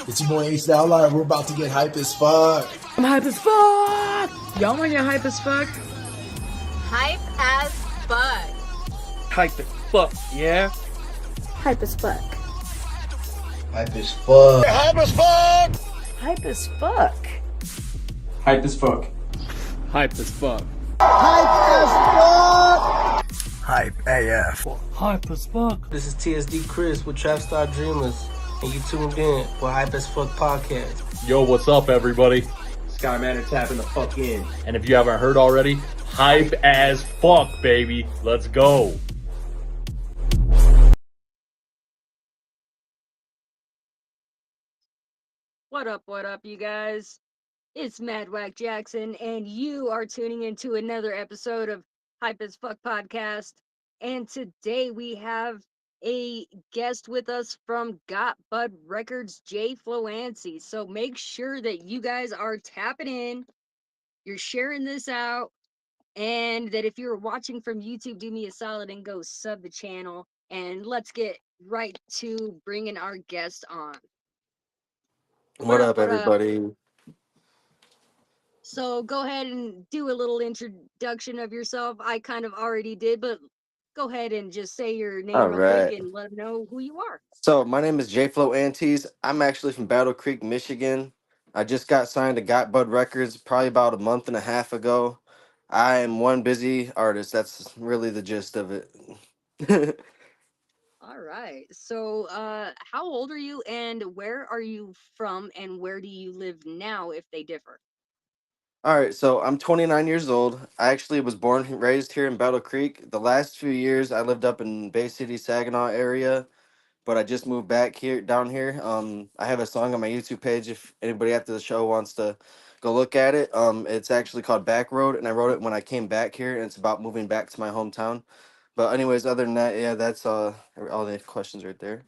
It's your boy Ace Downline. We're about to get hype as fuck. I'm hype as fuck. Y'all wanna get hype as fuck? Hype as fuck. Hype as fuck, yeah? Hype as fuck. Hype as fuck. Hype as fuck! Hype as fuck. Hype as fuck. Hype as fuck. Hype as fuck! Hype AF. Hype as fuck. This is TSD Chris with Trap Star Dreamers, and you tuned in for Hype as Fuck podcast. Yo, what's up, everybody? Skyman are tapping the fuck in. And if you haven't heard already, hype as fuck, baby. Let's go. What up, you guys? It's Mad Whack Jackson, and you are tuning into another episode of Hype as Fuck podcast. And today we have a guest with us from Got Bud Records, JFlow. So make sure that you guys are tapping in, you're sharing this out, and that if you're watching from YouTube, do me a solid and go sub the channel. And let's get right to bringing our guest on. What up, What up? everybody? So go ahead and do a little introduction of yourself. I kind of already did, but go ahead and just say your name All real right. quick and let them know who you are. So my name is JFlow. I'm actually from Battle Creek, Michigan. I just got signed to Got Bud Records probably about a month and a half ago. I am one busy artist. That's really the gist of it. All right. So how old are you and where are you from and where do you live now if they differ? All right, so I'm 29 years old. I actually was born and raised here in Battle Creek. The last few years I lived up in Bay City, Saginaw area, but I just moved back here down here. I have a song on my YouTube page if anybody after the show wants to go look at it. It's actually called Back Road, and I wrote it when I came back here, and it's about moving back to my hometown. But anyways, other than that, yeah, that's all the questions right there.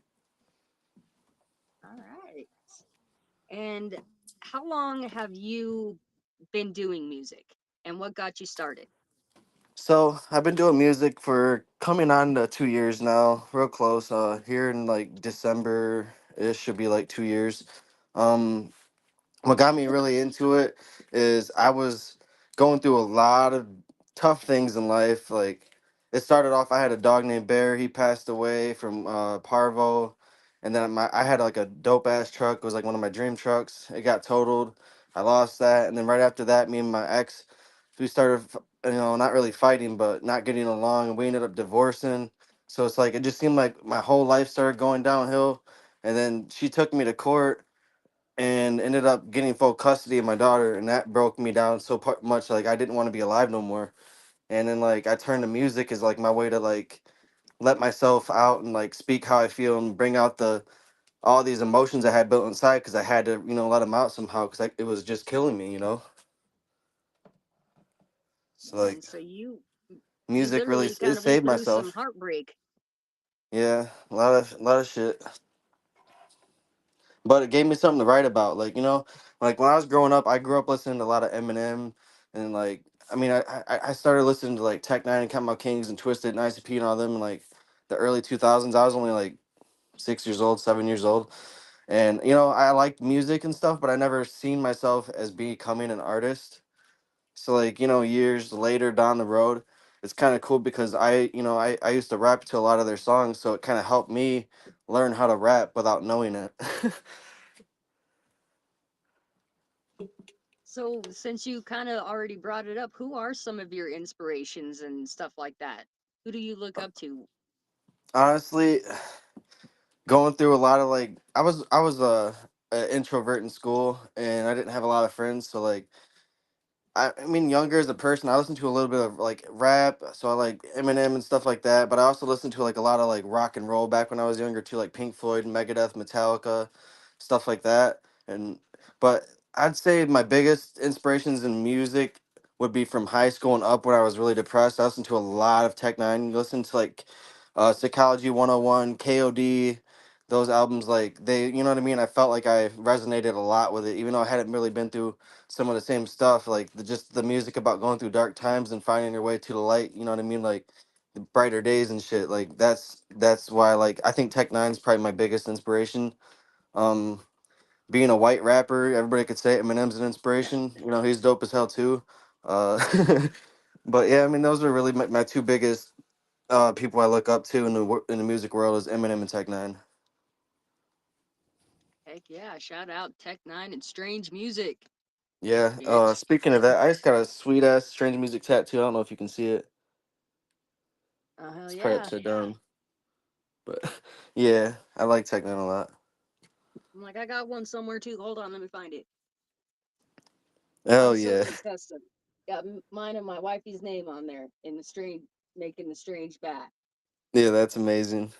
All right. And how long have you been doing music and what got you started? So I've been doing music for coming on to 2 years now, real close. Here in like December, it should be like 2 years. Um, what got me really into it is I was going through a lot of tough things in life. Like it started off, I had a dog named Bear. He passed away from parvo, and then I had like a dope ass truck. It was like one of my dream trucks. It got totaled. I lost that, and then right after that, me and my ex, we started, not really fighting, but not getting along, and we ended up divorcing. So it's like it just seemed like my whole life started going downhill, and then she took me to court and ended up getting full custody of my daughter, and that broke me down so much, like I didn't want to be alive no more. And then like I turned to music as like my way to like let myself out and like speak how I feel and bring out the all these emotions I had built inside, because I had to let them out somehow, because it was just killing me. So Man, like so you music really literally kind it of went saved through some myself. heartbreak. Yeah, a lot of shit. But it gave me something to write about. Like when I was growing up, I grew up listening to a lot of Eminem, and like, I mean, I started listening to like Tech Nine and Count My Kings and Twisted and ICP and all them in like the early 2000s. I was only like 6 years old, 7 years old, and I liked music and stuff, but I never seen myself as becoming an artist. So like, years later down the road, it's kind of cool because I used to rap to a lot of their songs, so it kind of helped me learn how to rap without knowing it. So since you kind of already brought it up, who are some of your inspirations and stuff like that? Who do you look up to? Honestly, going through a lot of like I was a introvert in school, and I didn't have a lot of friends, so like I mean, younger as a person, I listened to a little bit of like rap, so I like Eminem and stuff like that. But I also listened to like a lot of like rock and roll back when I was younger too, like Pink Floyd, Megadeth, Metallica, stuff like that. And but I'd say my biggest inspirations in music would be from high school and up, when I was really depressed. I listened to a lot of Tech Nine. You listen to like Psychology 101, KOD, those albums, like they, you know what I mean? I felt like I resonated a lot with it, even though I hadn't really been through some of the same stuff, like just the music about going through dark times and finding your way to the light. You know what I mean? Like the brighter days and shit. Like that's why, like, I think Tech Nine's probably my biggest inspiration. Um, being a white rapper, everybody could say Eminem's an inspiration. You know, he's dope as hell too. Uh, but yeah, I mean, those are really my two biggest people I look up to in in the music world is Eminem and Tech Nine. Heck yeah! Shout out Tech Nine and Strange Music, Yeah. bitch. Speaking of that, I just got a sweet ass Strange Music tattoo. I don't know if you can see it. Oh hell It's probably yeah! upside down, but yeah, I like Tech Nine a lot. I'm like, I got one somewhere too. Hold on, let me find it. Hell Mine's yeah, totally custom. Got mine and my wifey's name on there in the strange, making the strange bat. yeah, that's amazing.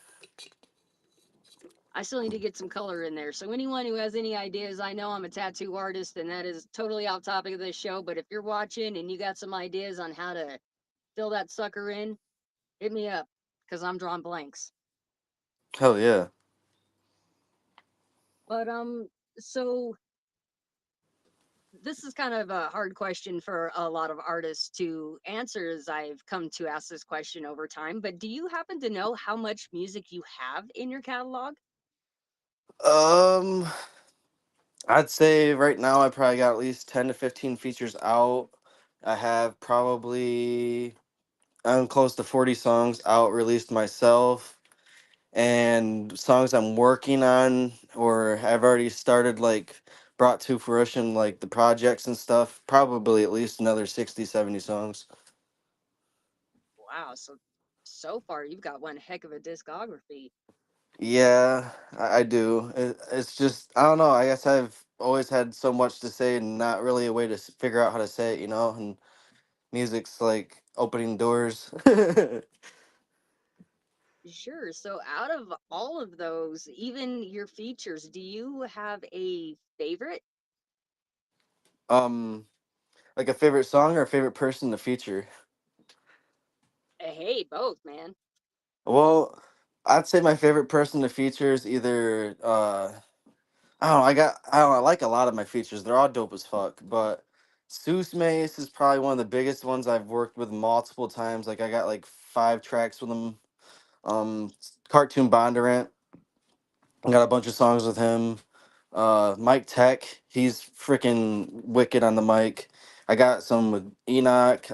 I still need to get some color in there. So anyone who has any ideas, I know I'm a tattoo artist, and that is totally off topic of this show. But if you're watching and you got some ideas on how to fill that sucker in, hit me up because I'm drawing blanks. Hell yeah. But so this is kind of a hard question for a lot of artists to answer as I've come to ask this question over time. But do you happen to know how much music you have in your catalog? Um, I'd say right now I probably got at least 10 to 15 features out. I have probably I'm close to 40 songs out released myself, and songs I'm working on or have already started like brought to fruition like the projects and stuff. Probably at least another 60, 70 songs. Wow, so far you've got one heck of a discography. Yeah, I do. It's just I don't know. I guess I've always had so much to say and not really a way to figure out how to say it, you know. And music's like opening doors. Sure. So out of all of those, even your features, do you have a favorite? um, like a favorite song or a favorite person to feature. Hey, both, man. Well, I'd say my favorite person to feature is either I don't know, I don't know, I like a lot of my features. They're all dope as fuck, but Seuss Mace is probably one of the biggest ones I've worked with multiple times. Like I got like 5 tracks with him. Cartoon Bondurant, I got a bunch of songs with him. Mike Tech, he's freaking wicked on the mic. I got some with Enoch.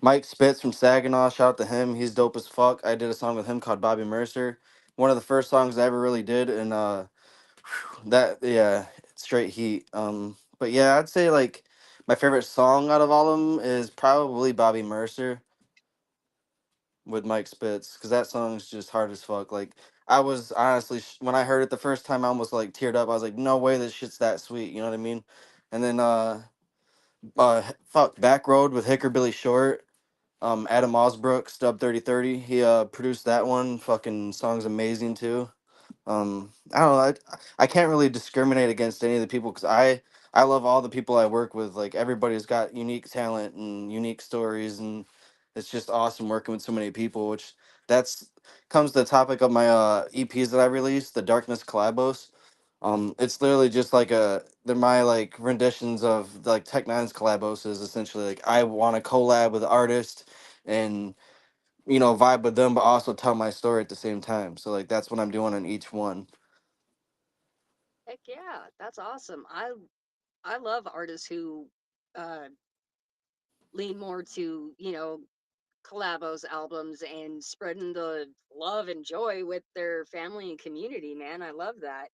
Mike Spitz from Saginaw, shout out to him. He's dope as fuck. I did a song with him called Bobby Mercer. One of the first songs I ever really did, and that yeah, straight heat. But yeah, I'd say like my favorite song out of all of them is probably Bobby Mercer with Mike Spitz because that song's just hard as fuck. Like I was honestly when I heard it the first time, I almost like teared up. I was like, no way, this shit's that sweet. You know what I mean? And then fuck Back Road with Hickerbilly Short. Adam Osbrook, Stub 3030. He produced that one. Fucking song's amazing too. I don't know. I can't really discriminate against any of the people because I love all the people I work with. Like everybody's got unique talent and unique stories, and it's just awesome working with so many people. Which that's comes to the topic of my EPs that I released, the Darkness Collabos. It's literally just like they're my like renditions of like Tech Nine's collabos is essentially like I want to collab with artists and vibe with them, but also tell my story at the same time. So like that's what I'm doing on each one. Heck yeah, that's awesome. I love artists who uh lean more to, collabos albums and spreading the love and joy with their family and community, man. I love that.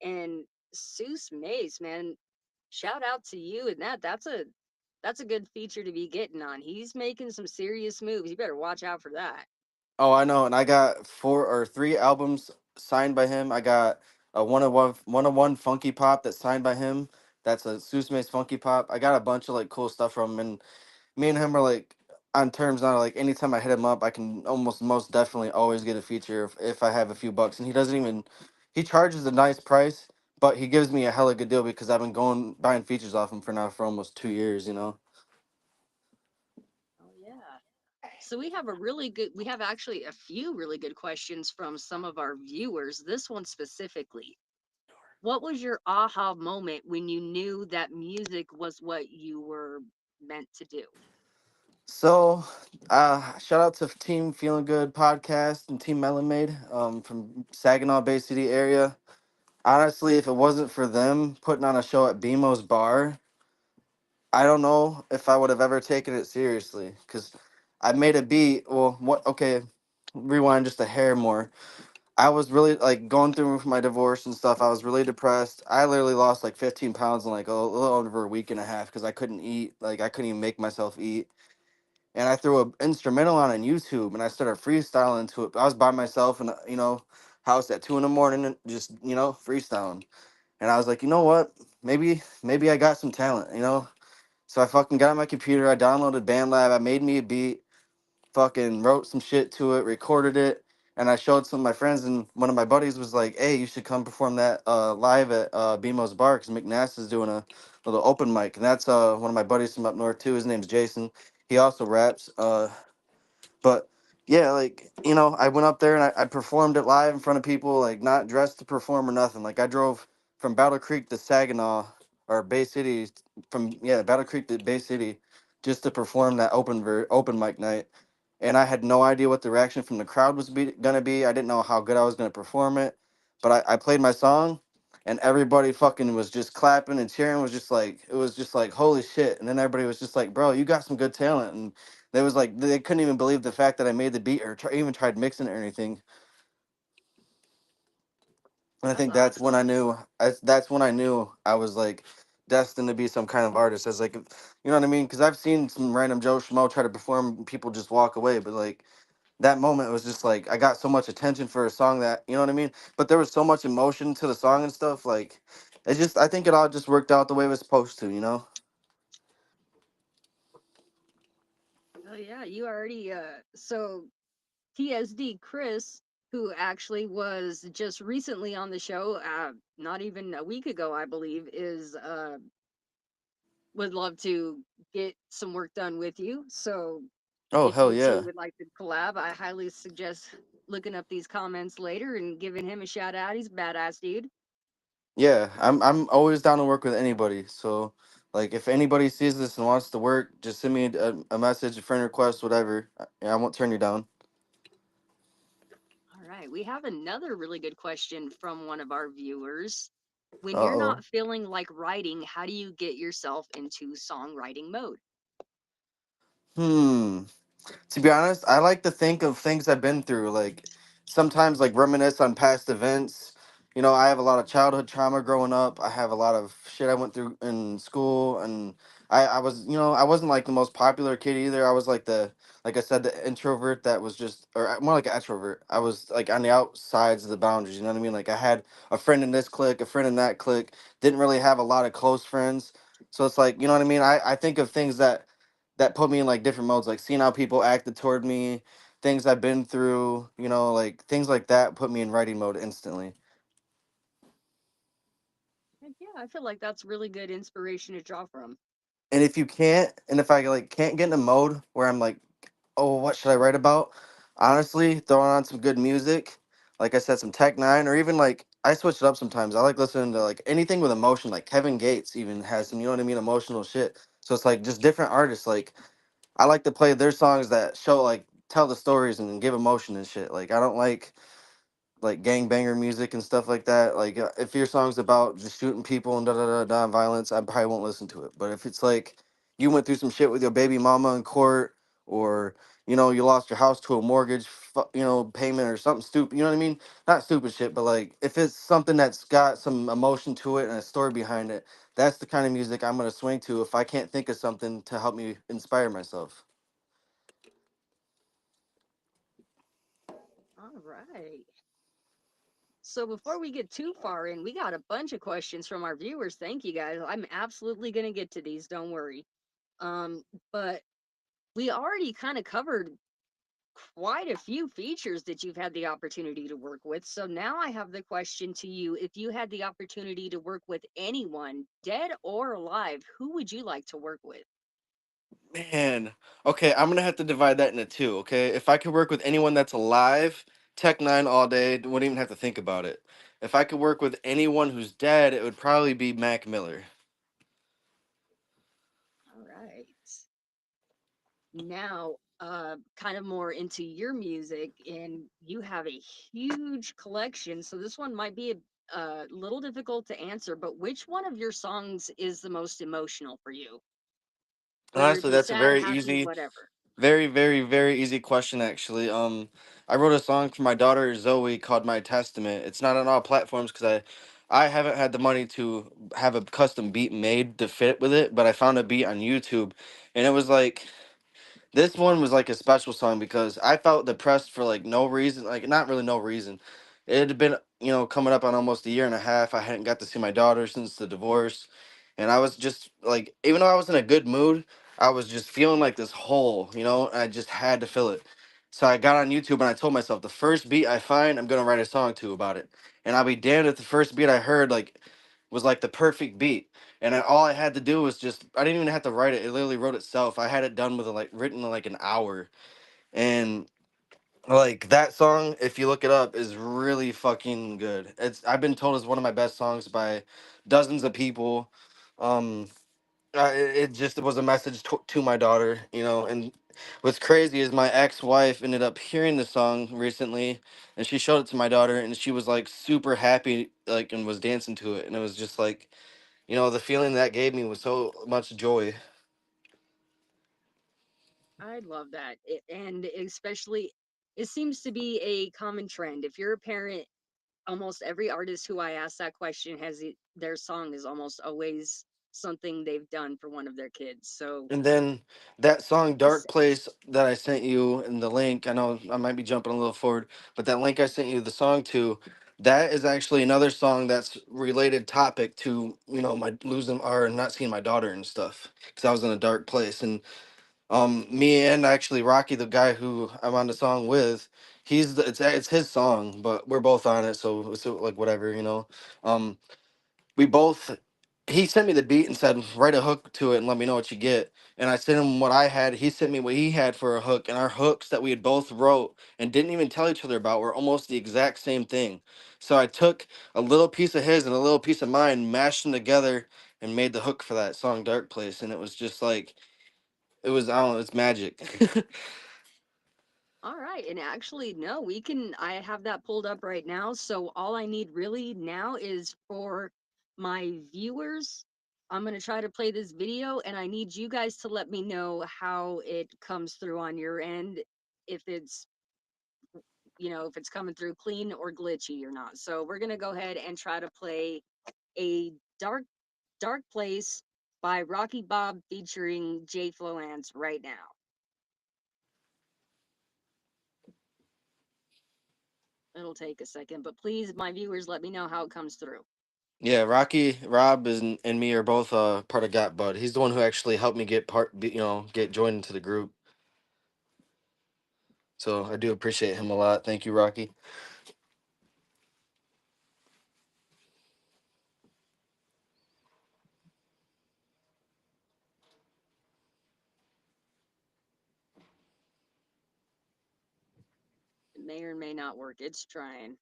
And Seuss Mace, man, shout out to you and that's a good feature to be getting on. He's making some serious moves. You better watch out for that. Oh, I know, and I got 4 or 3 albums signed by him. I got a one of one Funky Pop that's signed by him. That's a Susme's Funky Pop. I got a bunch of like cool stuff from him, and me and him are like on terms now. Like anytime I hit him up, I can almost most definitely always get a feature if I have a few bucks. And he doesn't even he charges a nice price, but he gives me a hella good deal because I've been going buying features off him for almost 2 years. You know. Oh yeah. So we have actually a few really good questions from some of our viewers. This one specifically. What was your aha moment when you knew that music was what you were meant to do? So, shout out to Team Feeling Good podcast and Team Melon Made from Saginaw Bay City area. Honestly, if it wasn't for them putting on a show at BMO's bar, I don't know if I would have ever taken it seriously. Cause I made a beat. Well, what? Okay, rewind just a hair more. I was really like going through my divorce and stuff. I was really depressed. I literally lost like 15 pounds in like a little over a week and a half because I couldn't eat. Like I couldn't even make myself eat. And I threw an instrumental on YouTube and I started freestyling to it. I was by myself in a, house at 2 in the morning and just freestyling. And I was like, you know what? Maybe I got some talent. So I fucking got on my computer. I downloaded BandLab. I made me a beat, fucking wrote some shit to it, recorded it, and I showed some of my friends. And one of my buddies was like, "Hey, you should come perform that live at BMO's bar because McNass is doing a little open mic." And that's one of my buddies from up north too. His name's Jason. He also raps. But yeah, like, I went up there and I performed it live in front of people, like not dressed to perform or nothing. Like I drove from Battle Creek to Saginaw or Bay City Battle Creek to Bay City just to perform that open mic night. And I had no idea what the reaction from the crowd was gonna be. I didn't know how good I was gonna perform it. But I played my song and everybody fucking was just clapping and cheering, was just like, it was just like holy shit. And then everybody was just like, bro, you got some good talent. And they was like, they couldn't even believe the fact that I made the beat or even tried mixing it or anything. And I That's think that's when awesome. I knew. That's when I knew I was like destined to be some kind of artist. As like, you know what I mean? Because I've seen some random Joe Schmo try to perform, and people just walk away. But like that moment was just like I got so much attention for a song that you know what I mean. But there was so much emotion to the song and stuff. Like it just, I think it all just worked out the way it was supposed to. Oh yeah, you already so TSD Chris, who actually was just recently on the show, not even a week ago, I believe, is would love to get some work done with you. So Oh if hell you two yeah, would like to collab, I highly suggest looking up these comments later and giving him a shout out. He's a badass dude. yeah. I'm always down to work with anybody. So like if anybody sees this and wants to work, just send me a message, a friend request, whatever. I won't turn you down. All right, we have another really good question from one of our viewers. When Uh you're oh. not feeling like writing, how do you get yourself into songwriting mode? Hmm. To be honest, I like to think of things I've been through, like sometimes like reminisce on past events. I have a lot of childhood trauma growing up. I have a lot of shit I went through in school, and I was, I wasn't like the most popular kid either. I was like I said, the introvert that was just, or more like an extrovert. I was like on the outsides of the boundaries. You know what I mean? Like I had a friend in this clique, a friend in that clique. Didn't really have a lot of close friends. So it's like, you know what I mean? I think of things that put me in like different modes, like seeing how people acted toward me, things I've been through, like things like that put me in writing mode instantly. Heck yeah, I feel like that's really good inspiration to draw from. And if I like can't get in a mode where I'm like, oh, what should I write about? Honestly, throwing on some good music, like I said, some Tech Nine, or even like I switch it up sometimes. I like listening to like anything with emotion, like Kevin Gates even has some, you know what I mean, emotional shit. So it's like just different artists. Like I like to play their songs that show like tell the stories and give emotion and shit. Like I don't like gangbanger music and stuff like that. Like if your song's about just shooting people and da da da da violence, I probably won't listen to it. But if it's like you went through some shit with your baby mama in court, or you lost your house to a mortgage, payment or something stupid. You know what I mean? Not stupid shit, but like if it's something that's got some emotion to it and a story behind it, that's the kind of music I'm gonna swing to if I can't think of something to help me inspire myself. All right. So before we get too far in, we got a bunch of questions from our viewers. Thank you guys. I'm absolutely going to get to these, don't worry. But we already kind of covered quite a few features that you've had the opportunity to work with. So now I have the question to you. If you had the opportunity to work with anyone, dead or alive, who would you like to work with? Man, okay, I'm gonna have to divide that into two. Okay, if I could work with anyone that's alive, Tech Nine all day, wouldn't even have to think about it. If I could work with anyone who's dead, it would probably be Mac Miller. All right. Now, kind of more into your music, and you have a huge collection. So this one might be a little difficult to answer, but which one of your songs is the most emotional for you? Whether it Honestly, be that's a sad, very happy, easy, whatever. very, very, very easy question, actually. I wrote a song for my daughter Zoe called "My Testament." It's not on all platforms because I haven't had the money to have a custom beat made to fit with it, but I found a beat on YouTube, and it was like this one was like a special song because I felt depressed for like no reason, like not really no reason. It had been, coming up on almost a year and a half. I hadn't got to see my daughter since the divorce. And I was just like, even though I was in a good mood, I was just feeling like this hole, and I just had to fill it. So I got on YouTube and I told myself the first beat I find, I'm gonna write a song to about it. And I'll be damned if the first beat I heard like was like the perfect beat. And all I had to do was just I didn't even have to write it. It literally wrote itself. I had it done with like written in like an hour. And like that song, if you look it up, is really fucking good. I've been told it's one of my best songs by dozens of people. Um it just was a message to my daughter, and what's crazy is my ex-wife ended up hearing the song recently and she showed it to my daughter and she was like super happy like and was dancing to it and it was just like the feeling that gave me was so much joy. I love that. And especially, it seems to be a common trend. If you're a parent, almost every artist who I ask that question their song is almost always something they've done for one of their kids. So, And then that song s- "Dark Place" that I sent you in the link, I know I might be jumping a little forward, but that link I sent you the song to, that is actually another song that's related topic to my losing or not seeing my daughter and stuff because I was in a dark place. And me and actually Rocky, the guy who I'm on the song with, it's his song, but we're both on it, so like whatever, we both he sent me the beat and said write a hook to it and let me know what you get, and I sent him what I had. He sent me what he had for a hook, and our hooks that we had both wrote and didn't even tell each other about were almost the exact same thing. So I took a little piece of his and a little piece of mine, mashed them together, and made the hook for that song "Dark Place," and it was just like it was, I don't know, it's magic. all right. And actually, no, I have that pulled up right now. So, all I need really now is for my viewers. I'm going to try to play this video, and I need you guys to let me know how it comes through on your end. If it's if it's coming through clean or glitchy or not. So we're gonna go ahead and try to play a dark place by Rocky Bob featuring JFlow Ants right now. It'll take a second, but please, my viewers, let me know how it comes through. Yeah, Rocky, Rob, and me are both part of Got Bud. He's the one who actually helped me get joined into the group. So I do appreciate him a lot. Thank you, Rocky. It may or may not work. It's trying.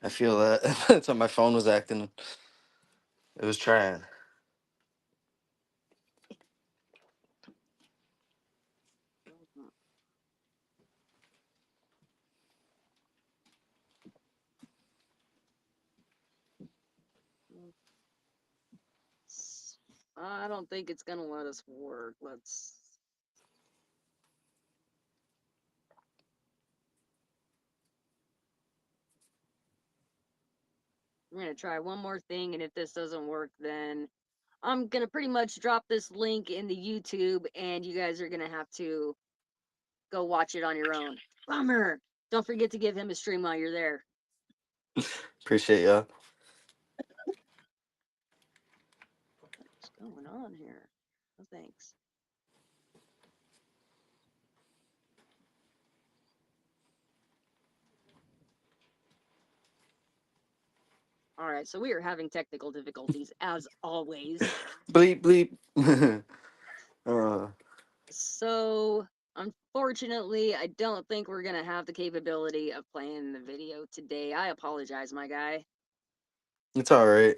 I feel that. That's how my phone was acting. It was trying. I don't think it's gonna let us work. Let's. I'm gonna try one more thing, and if this doesn't work, then I'm gonna pretty much drop this link in the YouTube, and you guys are gonna have to go watch it on your own. Bummer. Don't forget to give him a stream while you're there. Appreciate ya. What's going on here? Oh, thanks. All right, so we are having technical difficulties as always. Bleep bleep. uh, So, unfortunately, I don't think we're going to have the capability of playing the video today. I apologize, my guy. it's all right.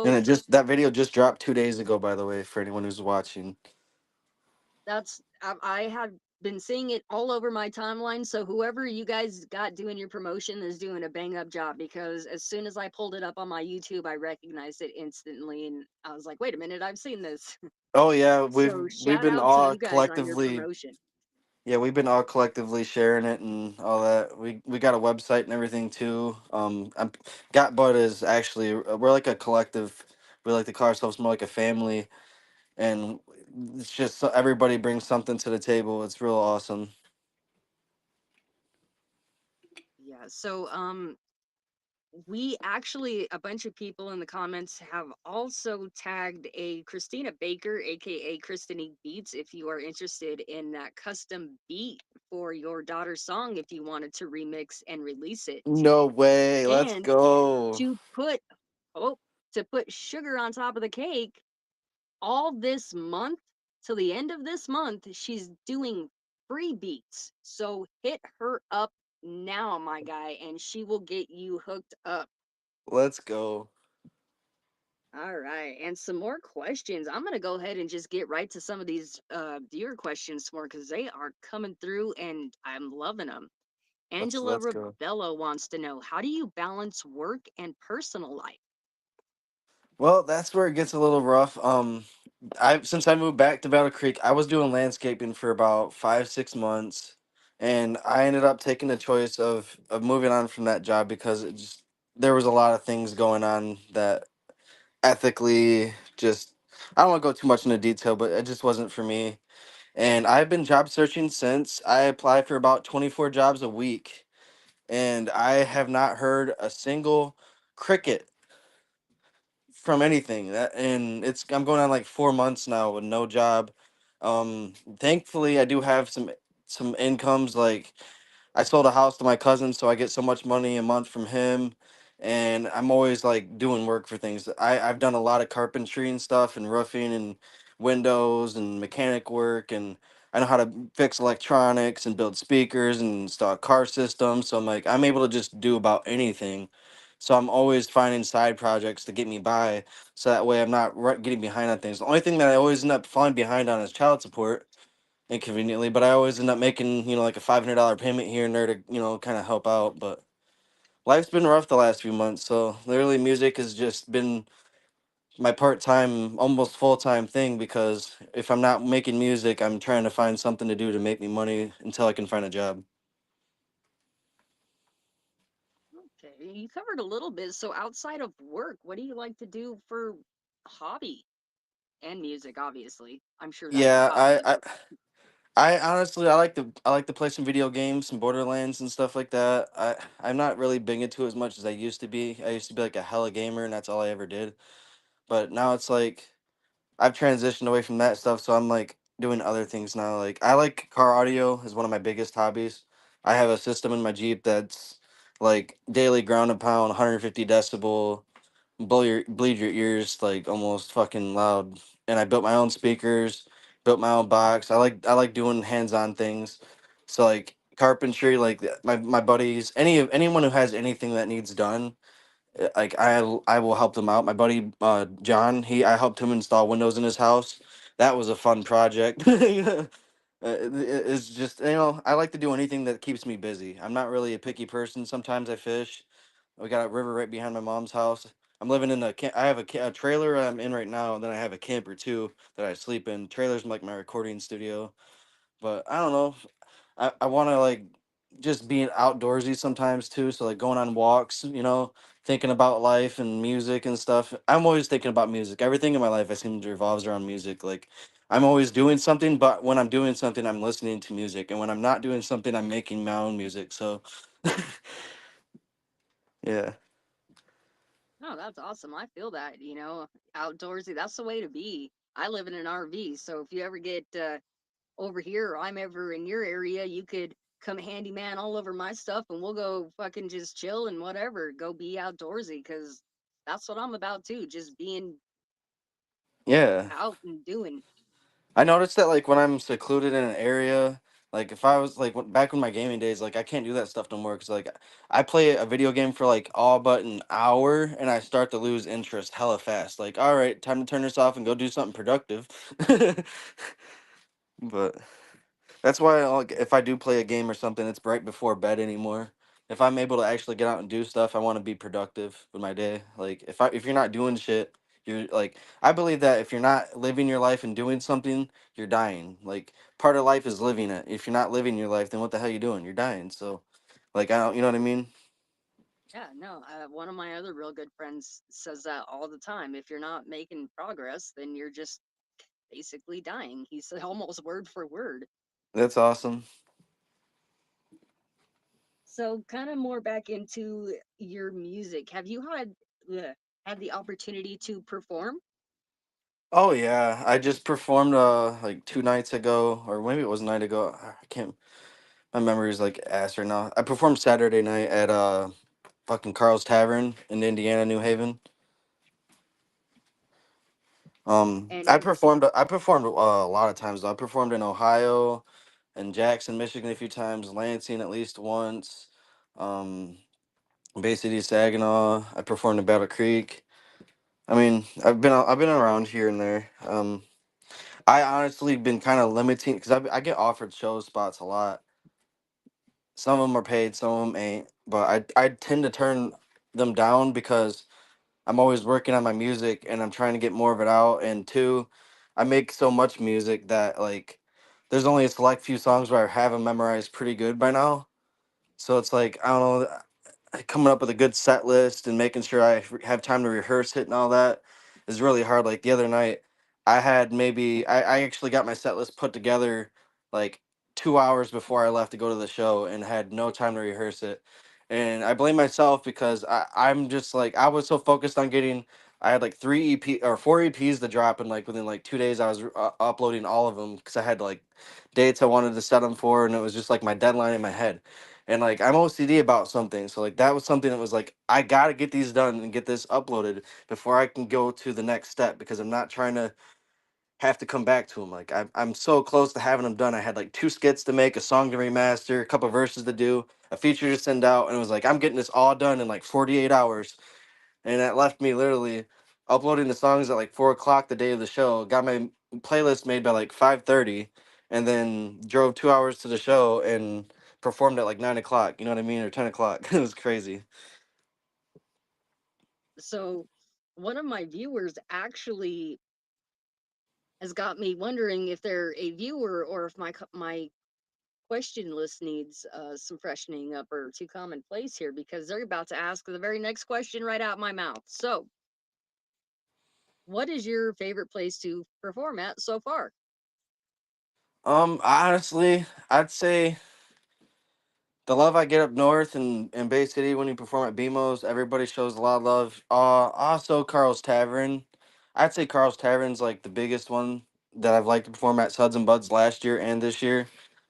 And So, that video just dropped 2 days ago, by the way, for anyone who's watching. I had been seeing it all over my timeline. So whoever you guys got doing your promotion is doing a bang up job, because as soon as I pulled it up on my YouTube, I recognized it instantly, and I was like, wait a minute, I've seen this. Oh yeah, So we've shout been out to all you guys on your collectively promotion. yeah, we've been all collectively sharing it and all that. We got a website and everything too. I'm Got Bud is actually we're like a collective. We like to call ourselves more like a family, and it's just everybody brings something to the table. It's real awesome. Yeah. So we actually, a bunch of people in the comments have also tagged a Christina Baker, aka Christine Beats, if you are interested in that custom beat for your daughter's song, if you wanted to remix and release it. No way. Let's And go. to put oh to put sugar on top of the cake, all this month till the end of this month, she's doing free beats. So hit her up now, my guy, and she will get you hooked up. Let's go. All right, and some more questions. I'm gonna go ahead and just get right to some of these viewer questions more, because they are coming through and I'm loving them. Angela Let's go. Rebello wants to know, how do you balance work and personal life? Well, that's where it gets a little rough. I since I moved back to Battle Creek, I was doing landscaping for about 5 6 months, and I ended up taking the choice of moving on from that job because it just there was a lot of things going on that ethically just I don't want to go too much into detail, but it just wasn't for me. And I've been job searching since. I apply for about 24 jobs a week, and I have not heard a single cricket from anything. And I'm going on like 4 months now with no job. Thankfully, I do have some incomes. Like I sold a house to my cousin, so I get so much money a month from him. And I'm always like doing work for things. I've done a lot of carpentry and stuff, and roofing and windows and mechanic work, and I know how to fix electronics and build speakers and install car systems. So I'm able to just do about anything. So I'm always finding side projects to get me by, so that way I'm not getting behind on things. The only thing that I always end up falling behind on is child support, inconveniently, but I always end up making, like a $500 payment here and there to, kind of help out. But life's been rough the last few months, so literally music has just been my part-time, almost full-time thing, because if I'm not making music, I'm trying to find something to do to make me money until I can find a job. Okay, you covered a little bit. So outside of work, what do you like to do for hobby? And music, obviously. I'm sure that's a Yeah, hobby enough. I honestly I like to play some video games, some Borderlands and stuff like that. I'm not really big into it as much as I used to be. I used to be like a hella gamer, and that's all I ever did. But now it's like I've transitioned away from that stuff, so I'm like doing other things now. Like I like car audio is one of my biggest hobbies. I have a system in my Jeep that's like daily ground and pound, 150 decibel, bleed your ears like almost fucking loud. And I built my own speakers, built my own box. I like doing hands-on things. So like carpentry, like my buddies, anyone who has anything that needs done, like I will help them out. My buddy John, I helped him install windows in his house. That was a fun project. It's just, I like to do anything that keeps me busy. I'm not really a picky person. Sometimes I fish. We got a river right behind my mom's house. I'm living in I have a trailer I'm in right now, and then I have a camper too that I sleep in. Trailer's like my recording studio. But I don't know. I want to like just being outdoorsy sometimes too. So like going on walks, thinking about life and music and stuff. I'm always thinking about music. Everything in my life I seem to revolves around music. Like I'm always doing something, but when I'm doing something, I'm listening to music, and when I'm not doing something, I'm making my own music. So yeah. Oh, that's awesome. I feel that, outdoorsy. That's the way to be. I live in an RV, so if you ever get over here or I'm ever in your area, you could come handyman all over my stuff and we'll go fucking just chill and whatever. Go be outdoorsy, because that's what I'm about too. Just being Yeah. out and doing. I noticed that like when I'm secluded in an area, like if I was like back in my gaming days, like I can't do that stuff no more because like I play a video game for like all but an hour and I start to lose interest hella fast. Like, all right, time to turn this off and go do something productive. But That's why like, if I do play a game or something, it's right before bed anymore. If I'm able to actually get out and do stuff, I want to be productive with my day. Like if you're not doing shit, you're like I believe that if you're not living your life and doing something, you're dying. Like part of life is living it. If you're not living your life, then what the hell you doing? You're dying. So like I don't, you know what I mean? Yeah, no, one of my other real good friends says that all the time. If you're not making progress, then you're just basically dying. He said almost word for word. That's awesome. So, kind of more back into your music. Have you had the opportunity to perform? Oh yeah, I just performed like 2 nights ago, or maybe it was a night ago. I can't. My memory is like ass right now. I performed Saturday night at fucking Carl's Tavern in Indiana, New Haven. And I performed a lot of times. Though. I performed in Ohio, and Jackson, Michigan a few times. Lansing at least once. Um, Bay City, Saginaw. I performed in Battle Creek. I mean, I've been around here and there. I honestly been kind of limiting because I get offered show spots a lot. Some of them are paid, some of them ain't. But I tend to turn them down because I'm always working on my music and I'm trying to get more of it out. And two, I make so much music that like there's only a select few songs where I have them memorized pretty good by now. So it's like I don't know, coming up with a good set list and making sure have time to rehearse it and all that is really hard. Like the other night, I actually got my set list put together like 2 hours before I left to go to the show and had no time to rehearse it. And I blame myself because I'm just like I was so focused on getting. I had like 4 EPs to drop, and like within like 2 days, I was uploading all of them because I had like dates I wanted to set them for, and it was just like my deadline in my head. And like I'm OCD about something, so like that was something that was like I gotta get these done and get this uploaded before I can go to the next step because I'm not trying to have to come back to them. Like I'm so close to having them done. I had like 2 skits to make, a song to remaster, a couple verses to do, a feature to send out, and it was like I'm getting this all done in like 48 hours, and that left me literally uploading the songs at like 4 o'clock the day of the show. Got my playlist made by like 5:30, and then drove 2 hours to the show and performed at like 9 o'clock. You know what I mean, or 10 o'clock. It was crazy. so, one of my viewers actually has got me wondering if they're a viewer or if my question list needs some freshening up or too commonplace here because they're about to ask the very next question right out my mouth. So, what is your favorite place to perform at so far? Honestly, I'd say the love I get up north in Bay City when you perform at BMO's, everybody shows a lot of love. Also Carl's Tavern. I'd say Carl's Tavern's like the biggest one that I've liked to perform at Suds and Buds last year and this year.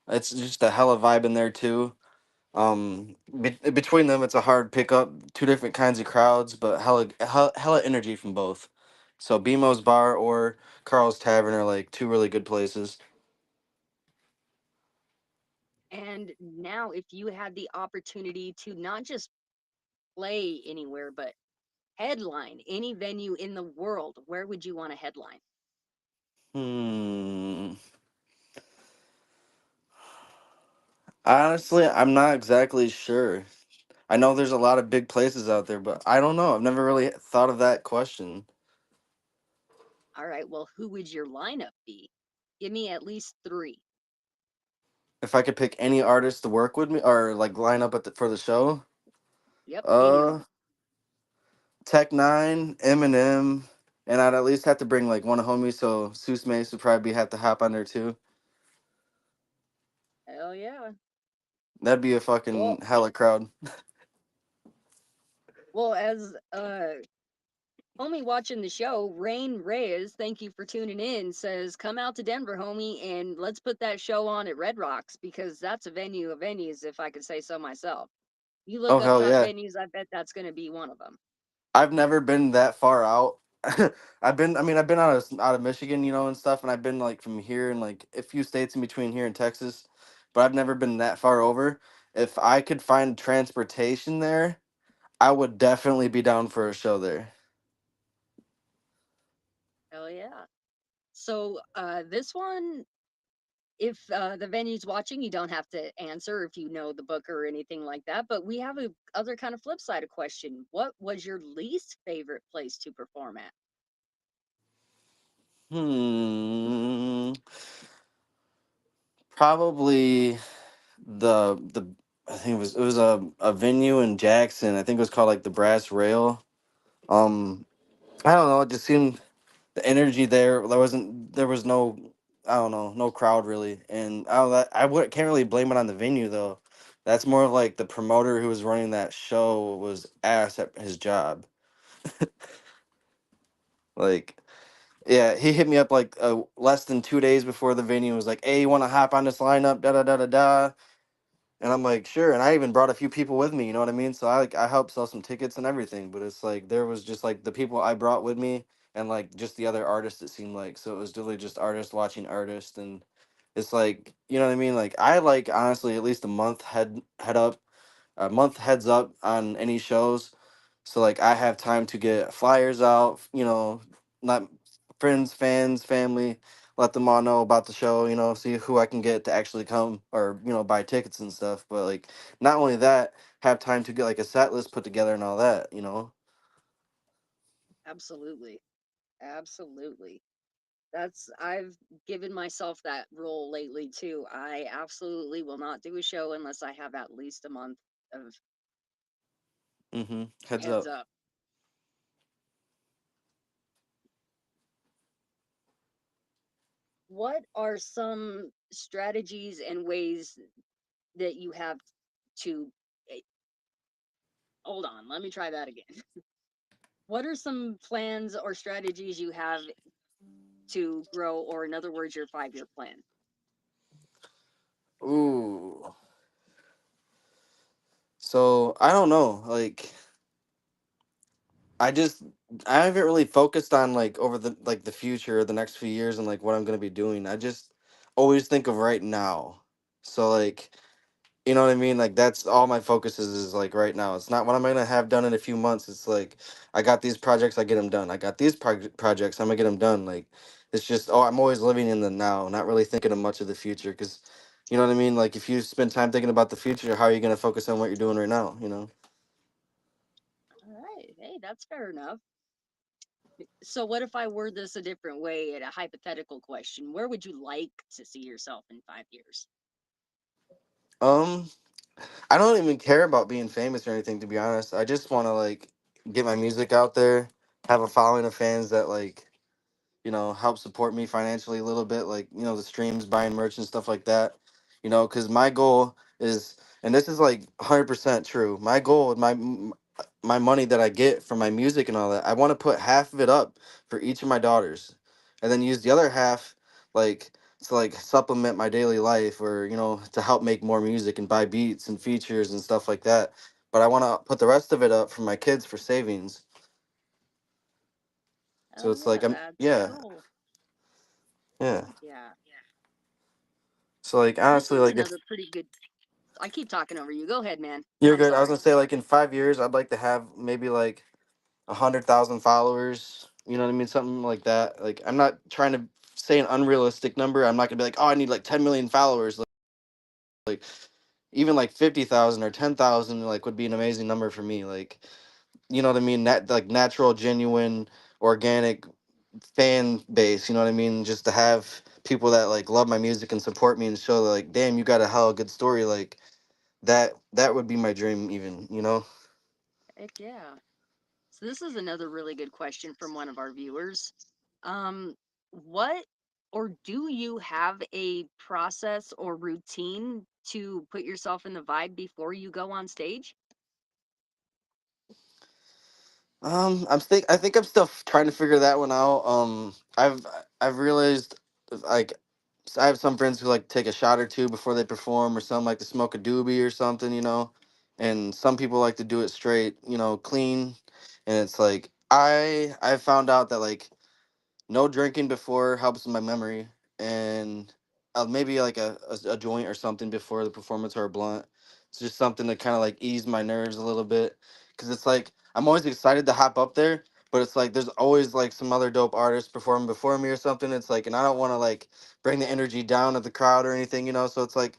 It's just a hella vibe in there too. Between them, it's a hard pickup. Two different kinds of crowds, but hella energy from both. So BMO's Bar or Carl's Tavern are like two really good places. And now, if you had the opportunity to not just play anywhere, but headline any venue in the world, where would you want to headline? Hmm. Honestly, I'm not exactly sure. I know there's a lot of big places out there, but I don't know. I've never really thought of that question. All right, well, who would your lineup be? Give me at least three. If I could pick any artist to work with me or like line up for the show, Yep, uh, anyone. Tech Nine, Eminem, and I'd at least have to bring like one homie, so Seuss Mace would probably have to hop on there too. Hell yeah. That'd be a Well, fucking hella crowd. as homie watching the show, Rain Reyes, thank you for tuning in, says, come out to Denver, homie, and let's put that show on at Red Rocks because that's a venue of venues, if I could say so myself. You look Oh up hell top yeah! venues, I bet that's going to be one of them. I've never been that far out. I've been out of Michigan, you know, and stuff, and I've been like from here and like a few states in between here and Texas, but I've never been that far over. If I could find transportation there, I would definitely be down for a show there. Hell yeah. So this one if the venue's watching, you don't have to answer if you know the book or anything like that. But we have a other kind of flip side of question. What was your least favorite place to perform at? Hmm. Probably the I think it was a venue in Jackson. I think it was called like the Brass Rail. I don't know. It just seemed the energy there. There was no, I don't know, no crowd really, and can't really blame it on the venue though. That's more of like the promoter who was running that show was ass at his job. Like, yeah, he hit me up like less than 2 days before the venue. Was like, "Hey, you want to hop on this lineup?" Da da da da da. And I'm like, sure. And I even brought a few people with me, you know what I mean? So I helped sell some tickets and everything. But it's like there was just like the people I brought with me and like just the other artists, it seemed like. So it was really just artists watching artists, and it's like, you know what I mean? Like I like honestly at least a month heads up on any shows. So like I have time to get flyers out, not friends, fans, family, let them all know about the show, see who I can get to actually come or, buy tickets and stuff. But like not only that, have time to get like a set list put together and all that. Absolutely. Absolutely. I've given myself that role lately too. I absolutely will not do a show unless I have at least a month of Heads heads up. up. What are some strategies and ways that you have to eh, hold on, let me try that again. What are some plans or strategies you have to grow, or in other words, your 5-year plan? Ooh. So I don't know. Like I just I haven't really focused on like over the future, the next few years, and like what I'm gonna be doing. I just always think of right now. So like, you know what I mean? Like that's all my focus is like right now. It's not what I'm gonna have done in a few months. It's like I got these projects, I get them done. I got these projects, I'm gonna get them done. Like it's just I'm always living in the now, not really thinking of much of the future. Because you know what I mean? Like if you spend time thinking about the future, how are you gonna focus on what you're doing right now? You know? All right, hey, that's fair enough. So, what if I word this a different way at a hypothetical question? Where would you like to see yourself in 5 years? Um, I don't even care about being famous or anything, to be honest. I just want to like get my music out there, have a following of fans that like, help support me financially a little bit, like, the streams, buying merch and stuff like that. Because my goal is, and this is like 100% true. My goal with my money that I get from my music and all that, I want to put half of it up for each of my daughters, and then use the other half like to like supplement my daily life, or to help make more music and buy beats and features and stuff like that. But I want to put the rest of it up for my kids for savings. So Oh, it's like yeah, I'm that's the yeah, goal. yeah. Heck yeah. So like This honestly, is like if another pretty good. I keep talking over you. Go ahead, man. you're I'm good, I was sorry. gonna say like in 5 years, I'd like to have maybe like 100,000 followers. You know what I mean? Something like that. Like I'm not trying to say an unrealistic number. I'm not gonna be like, oh, I need like 10 million followers. Like even like 50,000 or 10,000 like would be an amazing number for me. Like you know what I mean? Like natural, genuine, organic fan base. You know what I mean? Just to have people that like love my music and support me and show that, like, damn, you got a hell of a good story. Like that would be my dream. Even. Heck yeah. So this is another really good question from one of our viewers. What or do you have a process or routine to put yourself in the vibe before you go on stage? I think I'm still trying to figure that one out. I've realized like I have some friends who like take a shot or two before they perform, or some like to smoke a doobie or something. And some people like to do it straight, clean. And it's like I found out that like no drinking before helps with my memory, and maybe like a joint or something before the performance, or a blunt. It's just something to kind of like ease my nerves a little bit, because it's like I'm always excited to hop up there, but it's like there's always like some other dope artists performing before me or something. It's like, and I don't want to like bring the energy down of the crowd or anything, you know. So it's like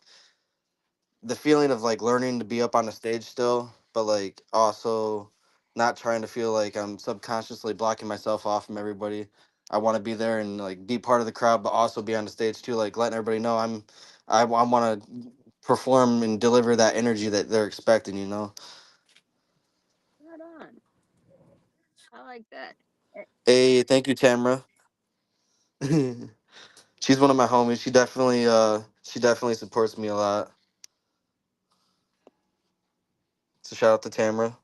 the feeling of like learning to be up on the stage still, but like also not trying to feel like I'm subconsciously blocking myself off from everybody. I want to be there and like be part of the crowd, but also be on the stage too, like letting everybody know I want to perform and deliver that energy that they're expecting, you know. Right on. I like that. Eh, Hey, thank you, Tamra. She's one of my homies. She definitely supports me a lot. So shout out to Tamra.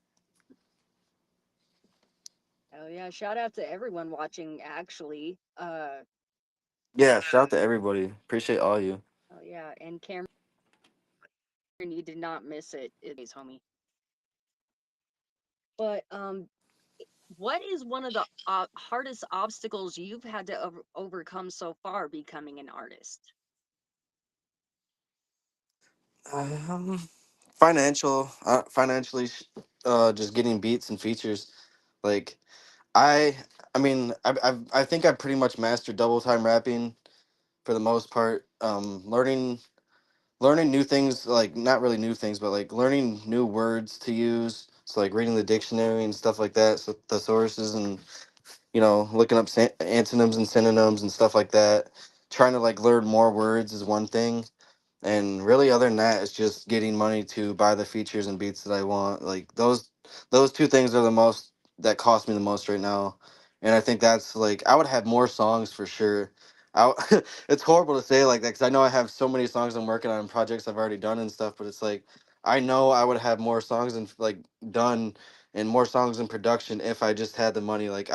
Hell yeah! Shout out to everyone watching. Actually, Yeah, shout out to everybody. Appreciate all you. oh yeah, and Cameron, you did not miss it. It's homie. But what is one of the hardest obstacles you've had to overcome so far becoming an artist? Um, financially, just getting beats and features. Like I, I mean, I think I pretty much mastered double time rapping for the most part. Learning new things, like not really new things, but like learning new words to use. So like reading the dictionary and stuff like that. So the sources and looking up antonyms and synonyms and stuff like that. Trying to like learn more words is one thing, and really other than that it's just getting money to buy the features and beats that I want. Like those two things are the most that cost me the most right now. And I think that's like I would have more songs for sure. It's horrible to say like that because I know I have so many songs I'm working on and projects I've already done and stuff, but it's like I know I would have more songs and like done and more songs in production if I just had the money. Like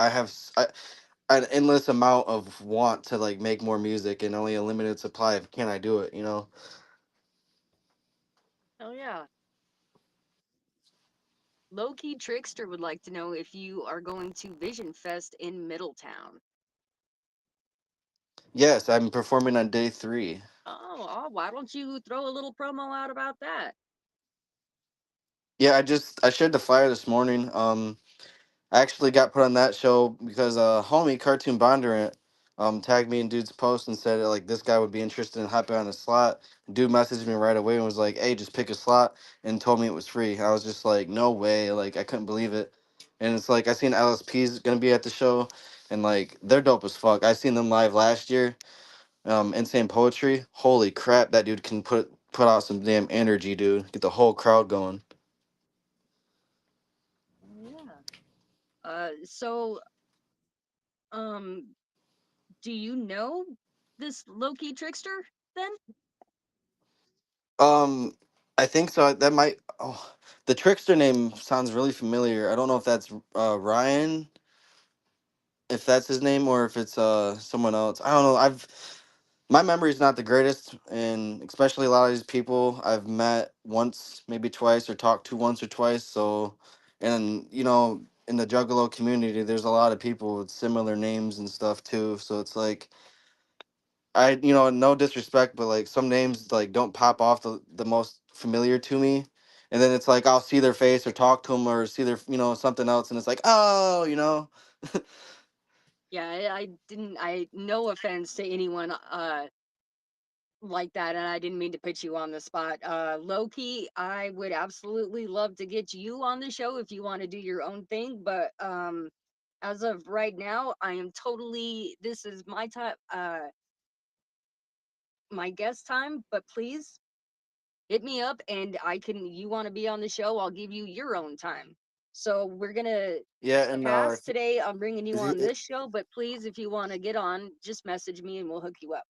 an endless amount of want to like make more music and only a limited supply of can I do it, you know? Oh yeah. Low key Trickster would like to know if you are going to Vision Fest in Middletown. Yes, I'm performing on day 3. Oh, why don't you throw a little promo out about that? Yeah, I shared the flyer this morning. I actually got put on that show because homie Cartoon Bondurant tagged me in dude's post and said like this guy would be interested in hopping on a slot. Dude messaged me right away and was like, "Hey, just pick a slot," and told me it was free. I was just like, "No way!" Like I couldn't believe it. And it's like I seen LSP's gonna be at the show, and like they're dope as fuck. I seen them live last year. Insane Poetry. Holy crap, that dude can put out some damn energy, dude. Get the whole crowd going. Oh yeah. So um, do you know this low key Trickster then? Um, I think so. That might. Oh, the trickster name sounds really familiar. I don't know if that's Ryan, if that's his name, or if it's someone else. I don't know. My memory's not the greatest, and especially a lot of these people I've met once, maybe twice, or talked to once or twice. So, and in the Juggalo community, there's a lot of people with similar names and stuff too. So it's like no disrespect, but like some names like don't pop off the most familiar to me. And then it's like I'll see their face or talk to them or see their, something else. And it's like, oh, Yeah, I didn't. I no offense to anyone like that, and I didn't mean to put you on the spot. Low key, I would absolutely love to get you on the show if you want to do your own thing, but as of right now, I am totally. This is my time. My guest time, but please hit me up and I can you want to be on the show, I'll give you your own time. So we're going to yeah. And pass today. I'm bringing you is on it, this show, but please if you want to get on, just message me and we'll hook you up.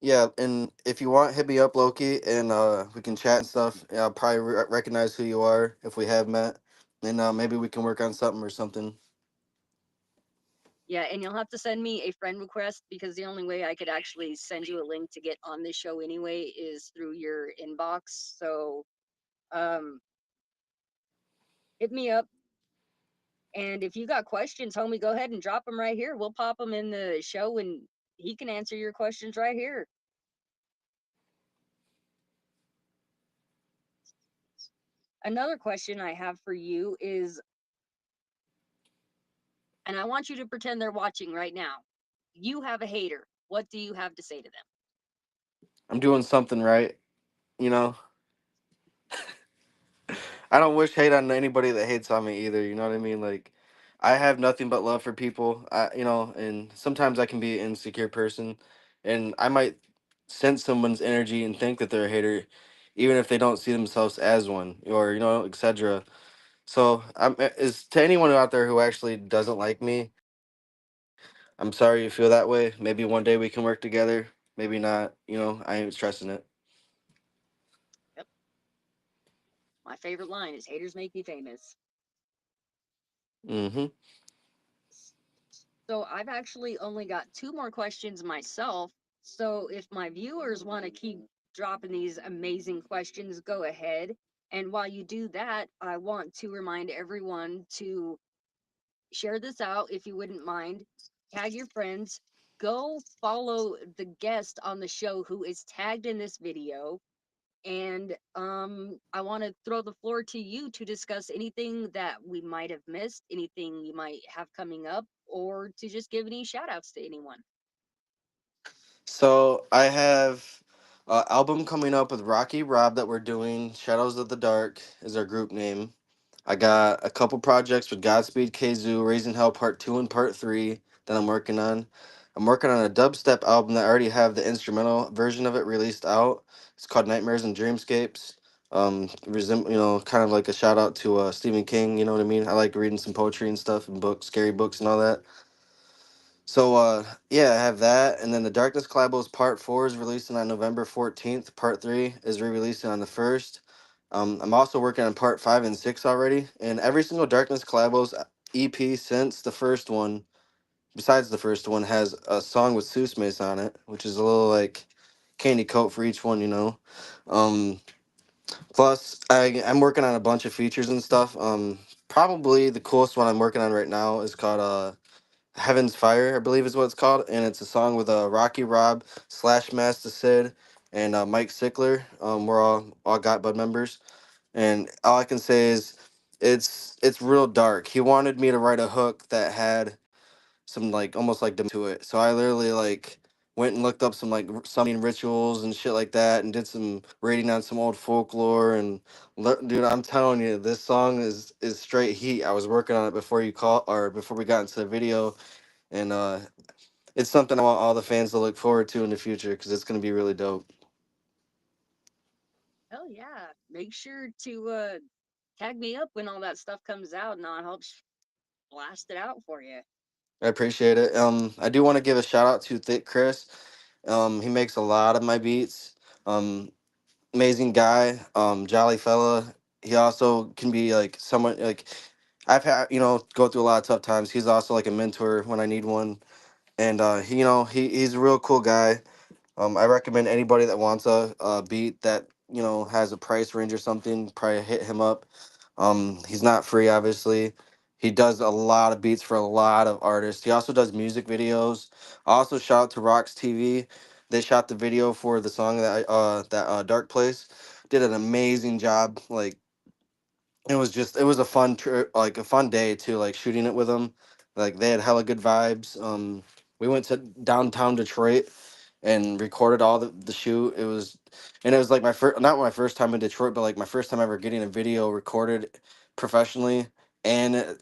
yeah. And if you want, hit me up, Loki, and we can chat and stuff. Yeah, I'll probably recognize who you are if we have met. And maybe we can work on something or something. Yeah, and you'll have to send me a friend request because the only way I could actually send you a link to get on this show anyway is through your inbox. So, um hit me up. And if you got questions, homie, go ahead and drop them right here. We'll pop them in the show and he can answer your questions right here. Another question I have for you is and I want you to pretend they're watching right now. You have a hater. What do you have to say to them? I'm doing something right, you know. I don't wish hate on anybody that hates on me either. You know what I mean? Like, I have nothing but love for people. And sometimes I can be an insecure person, and I might sense someone's energy and think that they're a hater, even if they don't see themselves as one, or etc. So, is to anyone out there who actually doesn't like me, I'm sorry you feel that way. Maybe one day we can work together. Maybe not. I ain't stressing it. Yep. My favorite line is haters make me famous. Mm-hmm. So I've actually only got two more questions myself. So if my viewers want to keep dropping these amazing questions, go ahead. And while you do that, I want to remind everyone to share this out if you wouldn't mind. Tag your friends. Go follow the guest on the show who is tagged in this video. And I want to throw the floor to you to discuss anything that we might have missed, anything you might have coming up, or to just give any shout outs to anyone. So I have an album coming up with Rocky Rob that we're doing. Shadows of the Dark is our group name. I got a couple projects with Godspeed Kazoo, Raising Hell Part 2 and Part 3 that I'm working on. I'm working on a dubstep album that I already have the instrumental version of it released out. It's called Nightmares and Dreamscapes. Kind of like a shout out to Stephen King, you know what I mean? I like reading some poetry and stuff and books, scary books and all that. So yeah, I have that, and then the Darkness Collabos Part 4 is releasing on November 14th. Part 3 is re-releasing on the 1st. I'm also working on Part 5 and 6 already, and every single Darkness Collabos EP since the first one, besides the first one, has a song with Seuss Mace on it, which is a little like candy coat for each one, you know. Um, Plus, I'm working on a bunch of features and stuff. Probably the coolest one I'm working on right now is called Heaven's Fire, I believe is what it's called, and it's a song with Rocky Rob slash Master Sid and Mike Sickler. We're all Got Bud members, and all I can say is it's real dark. He wanted me to write a hook that had some like almost like to it, so I literally like went and looked up some like summoning rituals and shit like that, and did some reading on some old folklore. And dude, I'm telling you, this song is straight heat. I was working on it before you call or before we got into the video, and it's something I want all the fans to look forward to in the future because it's going to be really dope. Hell yeah. Make sure to tag me up when all that stuff comes out and I'll help blast it out for you. I appreciate it. I do want to give a shout out to Thick Chris. He makes a lot of my beats. Um, Amazing guy. Jolly fella. He also can be like someone like I've had go through a lot of tough times. He's also like a mentor when I need one, and he's a real cool guy. I recommend anybody that wants a beat that has a price range or something, probably hit him up. He's not free, obviously. He does a lot of beats for a lot of artists. He also does music videos. Also, shout out to Rocks TV. They shot the video for the song Dark Place. Did an amazing job. Like it was a fun trip, like a fun day too. Like shooting it with them. Like they had hella good vibes. We went to downtown Detroit and recorded all the shoot. It was like my first, not my first time in Detroit, but like my first time ever getting a video recorded professionally, and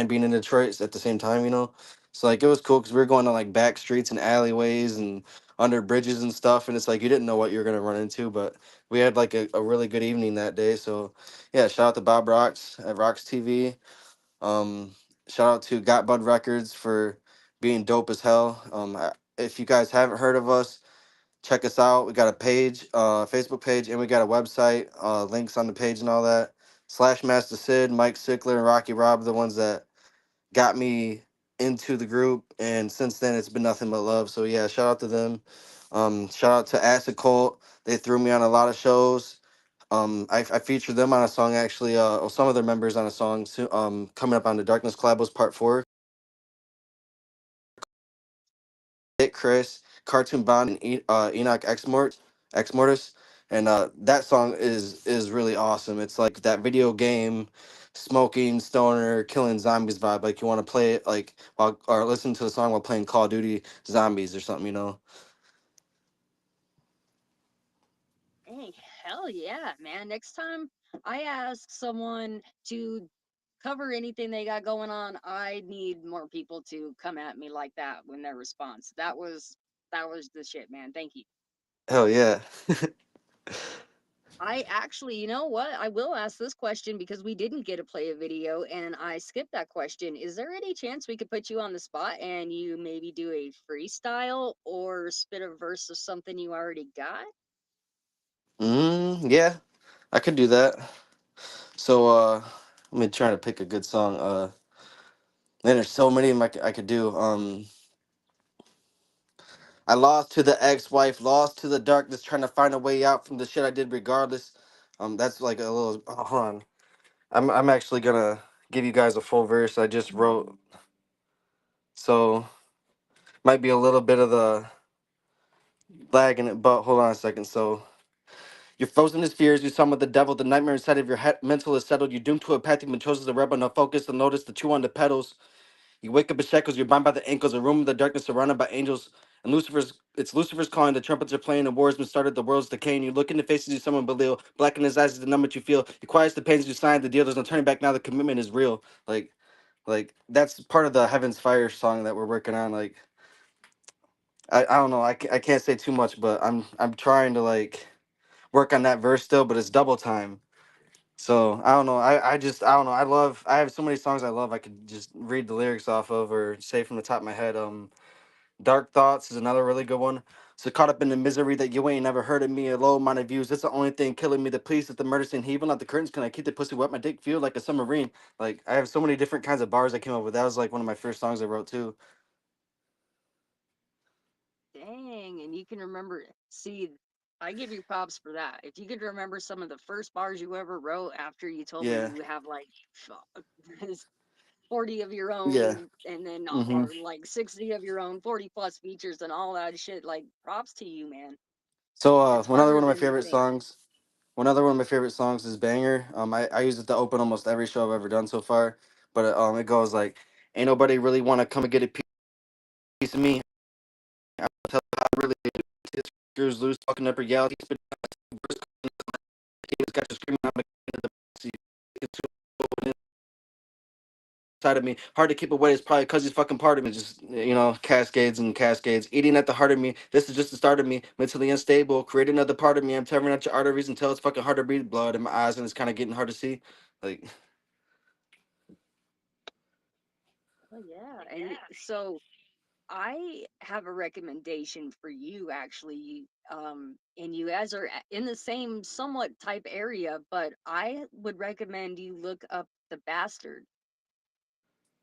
being in Detroit at the same time. So like it was cool because we were going on like back streets and alleyways and under bridges and stuff, and it's like you didn't know what you were gonna run into, but we had like a really good evening that day. So yeah, shout out to Bob Rocks at Rocks TV. Um, Shout out to Got Bud Records for being dope as hell. If you guys haven't heard of us, check us out. We got a page, Facebook page, and we got a website. Links on the page and all that. Slash Master Sid, Mike Sickler, and Rocky Rob are the ones that got me into the group, and since then it's been nothing but love. So yeah, shout out to them. Shout out to Acid Cult. They threw me on a lot of shows. I featured them on a song actually. Or some of their members on a song. Coming up on the Darkness Collabos Part 4. Hit Chris, Cartoon Bond, and Enoch X Mortis, and that song is really awesome. It's like that video game smoking, stoner, killing zombies vibe. Like you want to play it like while or listen to the song while playing Call of Duty Zombies or something, you know? Hey, hell yeah, man. Next time I ask someone to cover anything they got going on, I need more people to come at me like that when their response. That was the shit, man. Thank you. Hell yeah. I actually, you know what? I will ask this question because we didn't get to play a video and I skipped that question. Is there any chance we could put you on the spot and you maybe do a freestyle or spit a verse of something you already got? Yeah, I could do that. So let me try to pick a good song. Man, there's so many of 'em I could do. I lost to the ex-wife, lost to the darkness, trying to find a way out from the shit I did regardless. That's like a little. Hold on. I'm actually gonna give you guys a full verse I just wrote. So might be a little bit of the lag in it, but hold on a second. So you're frozen as fears, you summon the devil, the nightmare inside of your head, mental is settled. You're doomed to a path you've been chosen to rebel, no focus, to notice the chew on the pedals. You wake up in shackles, you're bound by the ankles, a room in the darkness surrounded by angels. And it's Lucifer's calling, the trumpets are playing, the war's been started, the world's decaying. You look in the faces, you summon Belial, black in his eyes is the number you feel. You quiet the pains you signed, the deal, there's no turning back now, the commitment is real. Like that's part of the Heaven's Fire song that we're working on. Like I don't know, I can't say too much, but I'm trying to like work on that verse still, but it's double time. So I don't know. I don't know. I have so many songs I love I could just read the lyrics off of or say from the top of my head. Dark Thoughts is another really good one. So caught up in the misery that you ain't never heard of me, a low minded views. That's the only thing killing me. The police at the murder scene, he even out the curtains. Can I keep the pussy wet? My dick feel like a submarine. Like I have so many different kinds of bars I came up with. That was like one of my first songs I wrote too. Dang, and you can remember. See, I give you props for that. If you could remember some of the first bars you ever wrote after you told me Yeah. you have like 40 of your Yeah. own and then hmm or like 60 of your own 40 plus features and all that shit, like props to you, man. So It's another harder one of my than you favorite think. songs. Another one of my favorite songs is Banger. I use it to open almost every show I've ever done so far. But it goes like, ain't nobody really want to come and get a piece of me. I tell you how I really do. It screws loose, fucking up reality. Spit got you screaming. I'm inside of me. Hard to keep away. It's probably because he's fucking part of me. Just cascades and cascades. Eating at the heart of me. This is just the start of me. Mentally unstable. Create another part of me. I'm tearing at your arteries until it's fucking hard to breathe. Blood in my eyes and it's kind of getting hard to see. Like Oh yeah, and so I have a recommendation for you actually. And you guys are in the same somewhat type area, but I would recommend you look up the Bastard,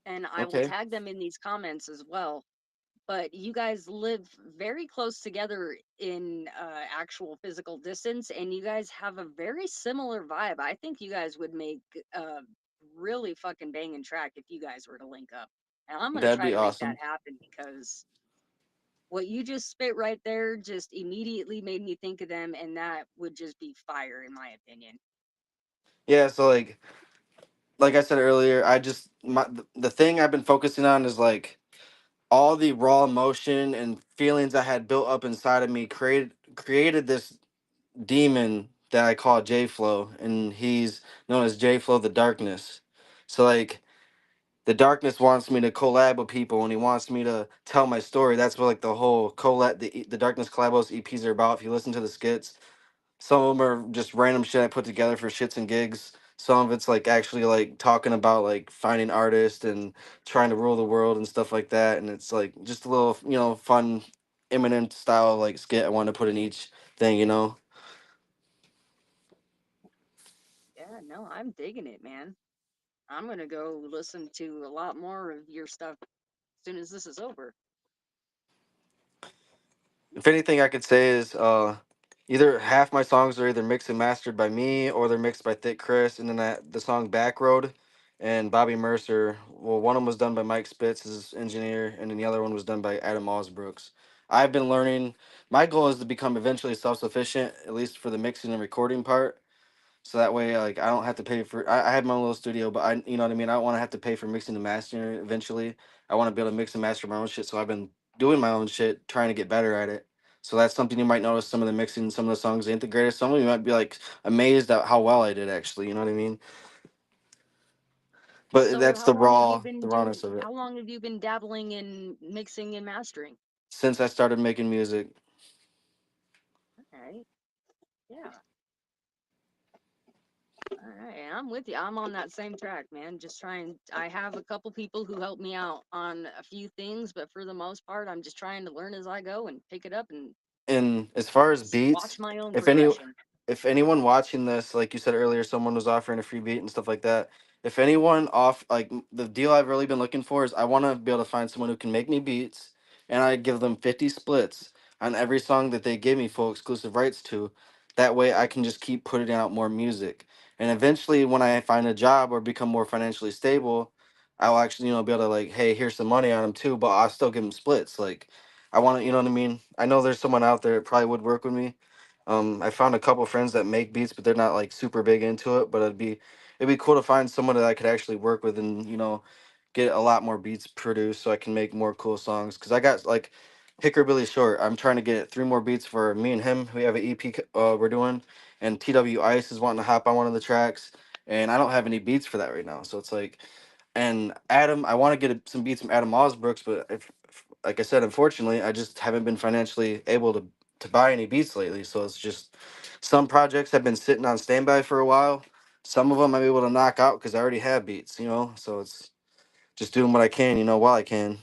and I will okay, tag them in these comments as well. But you guys live very close together in actual physical distance, and you guys have a very similar vibe. I think you guys would make a really fucking banging track if you guys were to link up. And I'm gonna that'd try be to make that awesome. happen because what you just spit right there just immediately made me think of them, and that would just be fire in my opinion. Yeah. So like I said earlier, the thing I've been focusing on is like all the raw emotion and feelings I had built up inside of me created this demon that I call JFlow, and he's known as JFlow the Darkness. So like the darkness wants me to collab with people, and he wants me to tell my story. That's what like the whole collab the Darkness collabos EPs are about. If you listen to the skits, some of them are just random shit I put together for shits and gigs. Some of it's like actually like talking about like finding artists and trying to rule the world and stuff like that. And it's like just a little fun Eminem style like skit I wanted to put in each thing. Yeah, no, I'm digging it, man. I'm gonna go listen to a lot more of your stuff as soon as this is over. If anything I could say is either half my songs are either mixed and mastered by me or they're mixed by Thick Chris, and then the song Back Road and Bobby Mercer. Well, one of them was done by Mike Spitz, his engineer, and then the other one was done by Adam Osbrooks. I've been learning. My goal is to become eventually self-sufficient, at least for the mixing and recording part. So that way, like, I don't have to pay for. I have my own little studio, but I, you know what I mean. I don't want to have to pay for mixing and mastering it eventually. I want to be able to mix and master my own shit. So I've been doing my own shit, trying to get better at it. So that's something you might notice. Some of the mixing, some of the songs ain't the greatest. Some of you might be like amazed at how well I did actually. You know what I mean? But So that's how long have you the been rawness of it. how long have you been dabbling in mixing and mastering? Since I started making music, Okay. Yeah. All right. I'm with you. I'm on that same track, man. Just trying. I have a couple people who help me out on a few things, but for the most part, I'm just trying to learn as I go and pick it up and and as far as watch beats, my own if any progression. if anyone watching this, like you said earlier, someone was offering a free beat and stuff like that. If anyone off like the deal I've really been looking for is I want to be able to find someone who can make me beats, and I give them 50 splits on every song that they give me full exclusive rights to. That way I can just keep putting out more music. And eventually when I find a job or become more financially stable, I'll actually, be able to like, hey, here's some money on them too, but I'll still give them splits. Like I want to, you know what I mean? I know there's someone out there that probably would work with me. I found a couple friends that make beats, but they're not like super big into it. But it'd be cool to find someone that I could actually work with and get a lot more beats produced so I can make more cool songs. Cause I got like Hickory Short. I'm trying to get 3 more beats for me and him. We have an EP we're doing, and TW Ice is wanting to hop on one of the tracks, and I don't have any beats for that right now. So it's like, and Adam, I want to get some beats from Adam Osbrooks, but like I said, unfortunately, I just haven't been financially able to buy any beats lately. So it's just some projects have been sitting on standby for a while. Some of them I'm able to knock out because I already have beats, So it's just doing what I can, while I can.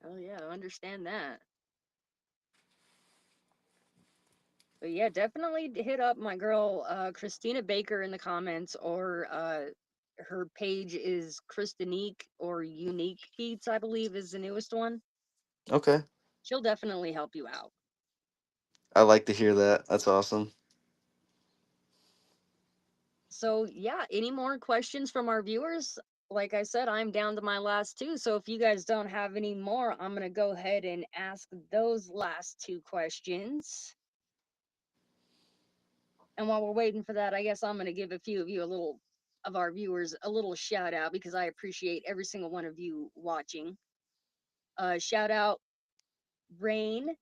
Oh yeah, I understand that. But yeah, definitely hit up my girl Christina Baker in the comments, or her page is Christinique or Unique Beats, I believe, is the newest one. Okay, She'll definitely help you out. I like to hear that. That's awesome. So yeah, any more questions from our viewers? Like I said, I'm down to my last two. So if you guys don't have any more, I'm gonna go ahead and ask those last two questions. And while we're waiting for that, I guess I'm gonna give a few of you a little of our viewers a little shout out because I appreciate every single one of you watching. Shout out Rain,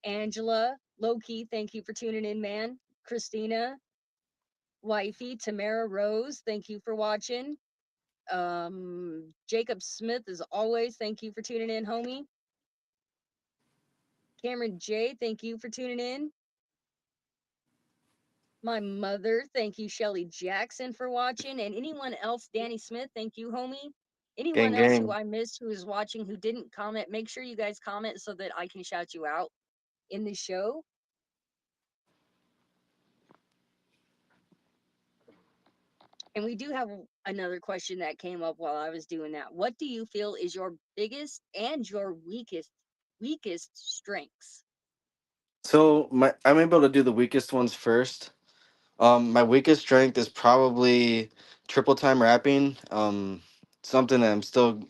Angela, Loki, thank you for tuning in, man. Christina, Wifey, Tamara Rose, thank you for watching. Jacob Smith, as always, thank you for tuning in, homie. Cameron J, thank you for tuning in. My mother, thank you, Shelly Jackson, for watching. And anyone else, Danny Smith, thank you, homie. Anyone Gang, else who gang. I missed who is watching who didn't comment, make sure you guys comment so that I can shout you out in the show. And we do have another question that came up while I was doing that. What do you feel is your biggest and your weakest strengths? So I'm able to do the weakest ones first. My weakest strength is probably triple time rapping. Something that I'm still,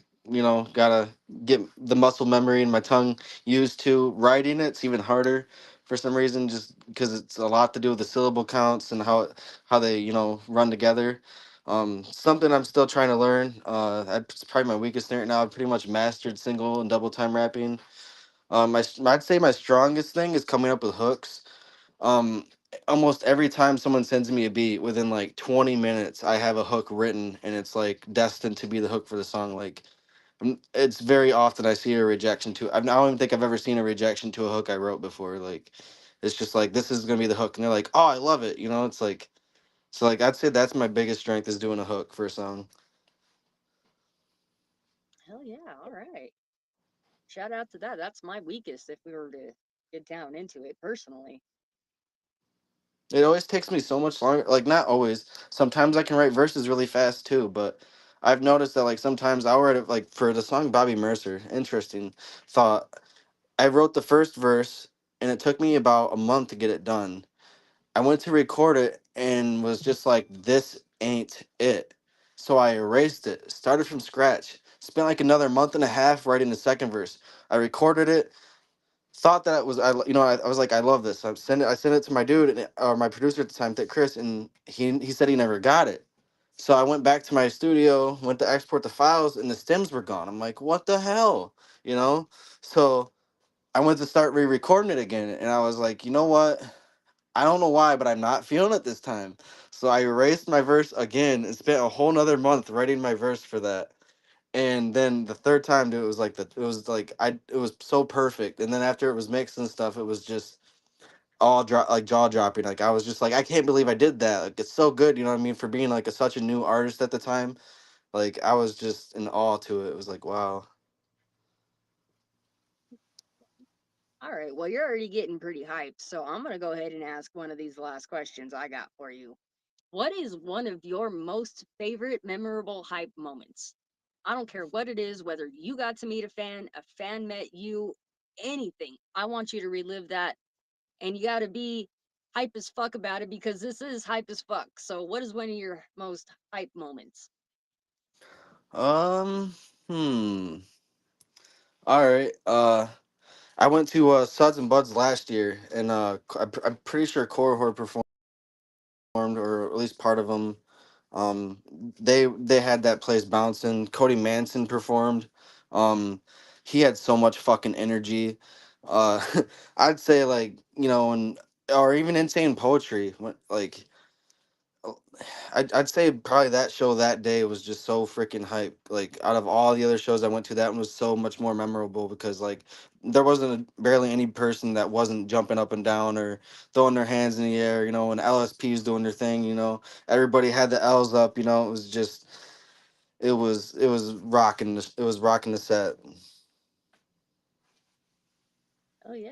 gotta get the muscle memory in my tongue used to. Writing it's even harder for some reason, just because it's a lot to do with the syllable counts and how they, run together. Something I'm still trying to learn. It's probably my weakest thing right now. I've pretty much mastered single and double time rapping. I'd say my strongest thing is coming up with hooks. um Almost every time someone sends me a beat, within like 20 minutes I have a hook written, and it's like destined to be the hook for the song. Like it's very often I see a rejection to I don't even think I've ever seen a rejection to a hook I wrote before. Like it's just like, this is gonna be the hook, and they're like, oh, I love it, it's like, so like I'd say that's my biggest strength, is doing a hook for a song. Hell yeah, all right. Shout out to that. That's my weakest if we were to get down into it personally. It always takes me so much longer. Like, not always. Sometimes I can write verses really fast too, but I've noticed that like sometimes I'll write it, like for the song Bobby Mercer. Interesting thought. I wrote the first verse and it took me about a month to get it done. I went to record it and was just like, this ain't it. So I erased it, started from scratch, spent like another month and a half writing the second verse. I recorded it, thought that it was I was like, I love this. I sent it to my dude or my producer at the time, Chris, and he said he never got it. So I went back to my studio, went to export the files, and the stems were gone. I'm like, what the hell, you know? So I went to start re-recording it again, and I was like, you know what? I don't know why, but I'm not feeling it this time. So I erased my verse again and spent a whole nother month writing my verse for that. And then the third time, dude, it was so perfect. And then after it was mixed and stuff, it was just like jaw dropping. Like I was just like, I can't believe I did that. Like it's so good, you know what I mean? For being like such a new artist at the time, like I was just in awe to it. It was like, wow. All right, well, you're already getting pretty hyped, so I'm going to go ahead and ask one of these last questions I got for you. What is one of your most favorite memorable hype moments? I don't care what it is, whether you got to meet a fan met you, anything. I want you to relive that, and you got to be hype as fuck about it because this is hype as fuck. So, what is one of your most hype moments? Um, hmm. All right. I went to Suds and Buds last year, and I'm pretty sure Core performed, or at least part of them. Um, they had that place bouncing. Cody Manson performed. Um, he had so much fucking energy. Uh, I'd say like and or even Insane Poetry. Like I'd say probably that show that day was just so freaking hype. Like out of all the other shows I went to, that one was so much more memorable because like there wasn't barely any person that wasn't jumping up and down or throwing their hands in the air. And LSP's doing their thing. Everybody had the L's up. It was just it was rocking the set. Oh, yeah.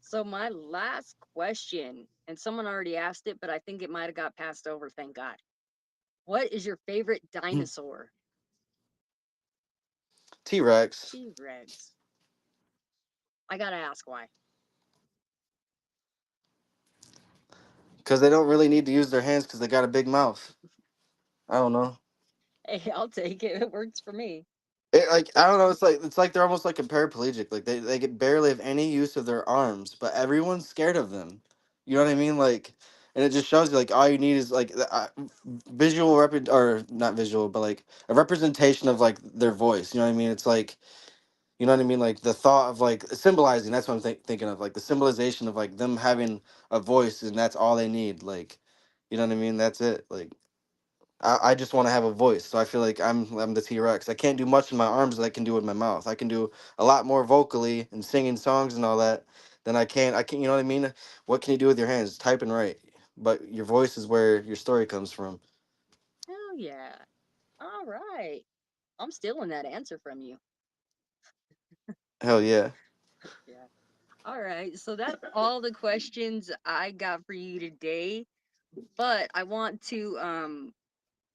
So, my last question, and someone already asked it, but I think it might have got passed over, thank God. What is your favorite dinosaur? T-Rex, T Rex. I gotta ask why. because they don't really need to use their hands because they got a big mouth. I don't know. Hey, I'll take it. It works for me. I don't know. It's like they're almost like a paraplegic. Like they get barely have any use of their arms, but everyone's scared of them. You know what I mean? Like, and it just shows you like all you need is like visual or not visual, but like a representation of like their voice. You know what I mean? It's like you know what I mean? Like the thought of like symbolizing. That's what I'm thinking of. Like the symbolization of like them having a voice, and that's all they need. Like, you know what I mean? That's it. Like. I just want to have a voice. So I feel like I'm the T-Rex. I can't do much in my arms that I can do with my mouth. I can do a lot more vocally and singing songs and all that than I can, you know what I mean? What can you do with your hands? Type and write. But your voice is where your story comes from. Hell yeah. All right. I'm stealing that answer from you. Hell yeah. Yeah. All right. So that's all the questions I got for you today. But I want to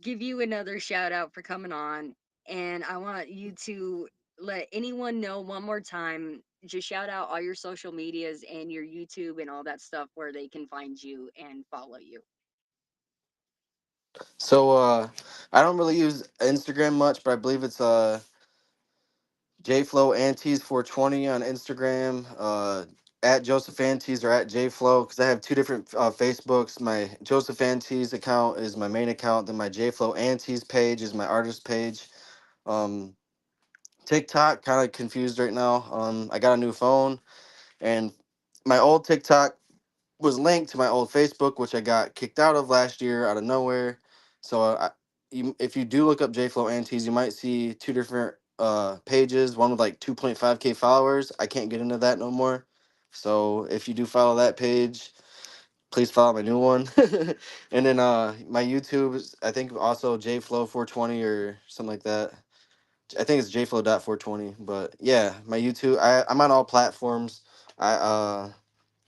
give you another shout out for coming on. And I want you to let anyone know one more time. Just shout out all your social medias and your YouTube and all that stuff where they can find you and follow you. So I don't really use Instagram much, but I believe it's JFlow Antes 420 on Instagram, at Joseph Antes or at JFlow, because I have two different Facebooks. My Joseph Antes account is my main account, then my JFlow Antes page is my artist page. Um, TikTok, kind of confused right now. I got a new phone, and my old TikTok was linked to my old Facebook, which I got kicked out of last year out of nowhere. So if you do look up JFlow Antes, you might see two different pages. One with like 2.5K followers. I can't get into that no more. So if you do follow that page, please follow my new one. And then my YouTube is I think also JFlow 420 or something like that. I think it's JFlow.420. But yeah, my YouTube. I'm on all platforms. I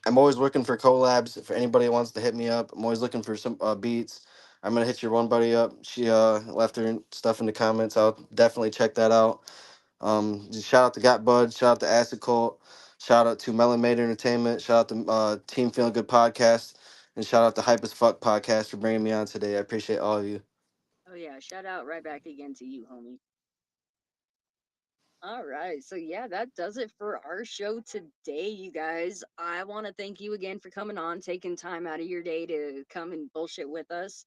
I'm always looking for collabs. If anybody wants to hit me up, I'm always looking for some beats. I'm gonna hit your one buddy up. She left her stuff in the comments. I'll definitely check that out. Just shout out to Got Bud. Shout out to Acid Cult. Shout out to Melon Made Entertainment. Shout out to Team Feeling Good Podcast. And shout out to Hype as Fuck Podcast for bringing me on today. I appreciate all of you. Oh, yeah. Shout out right back again to you, homie. All right. So, yeah, that does it for our show today, you guys. I want to thank you again for coming on, taking time out of your day to come and bullshit with us.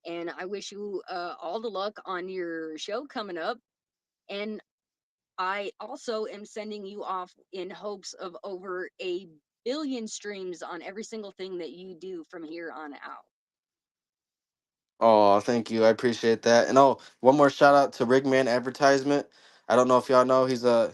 And I wish you all the luck on your show coming up. And I also am sending you off in hopes of over 1 billion streams on every single thing that you do from here on out. Oh, thank you. I appreciate that. And oh, one more shout out to Rigman Advertisement. I don't know if y'all know he's a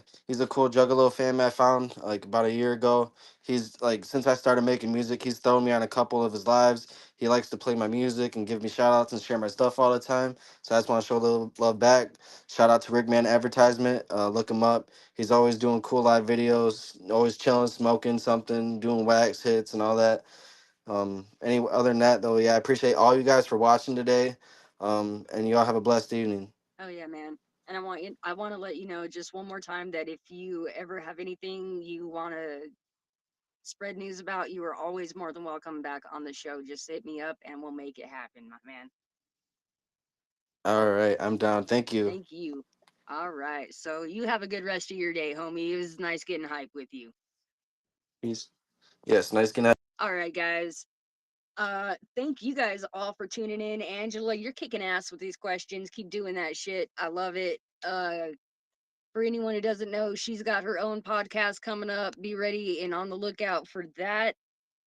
cool Juggalo fan I found like about a year ago. He's like since I started making music, he's thrown me on a couple of his lives. He likes to play my music and give me shout outs and share my stuff all the time. So I just want to show a little love back. Shout out to Rigman Advertisement. Look him up. He's always doing cool live videos, always chilling, smoking something, doing wax hits and all that. Any other than that though, yeah, I appreciate all you guys for watching today. And you all have a blessed evening. Oh yeah, man. And I want to let you know just one more time that if you ever have anything you want to spread news about, you are always more than welcome back on the show. Just hit me up and we'll make it happen, my man. All right, I'm down. Thank you. Thank you. All right. So you have a good rest of your day, homie. It was nice getting hype with you. Peace. Yes, nice getting. All right, guys. Thank you guys all for tuning in. Angela, you're kicking ass with these questions. Keep doing that shit. I love it. For anyone who doesn't know, she's got her own podcast coming up. Be ready and on the lookout for that.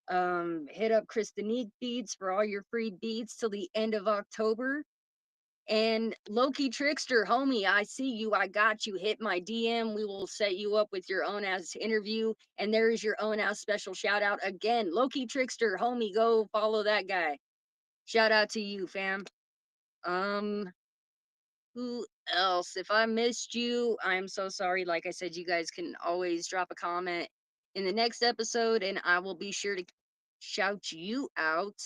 Hit up Christinique Beats for all your free beats till the end of October. And Loki Trickster, homie, I see you. I got you. Hit my DM. We will set you up with your own ass interview. And there is your own ass special shout out again. Loki Trickster, homie, go follow that guy. Shout out to you, fam. Um, who else? If I missed you, I'm so sorry. Like I said, you guys can always drop a comment in the next episode, and I will be sure to shout you out.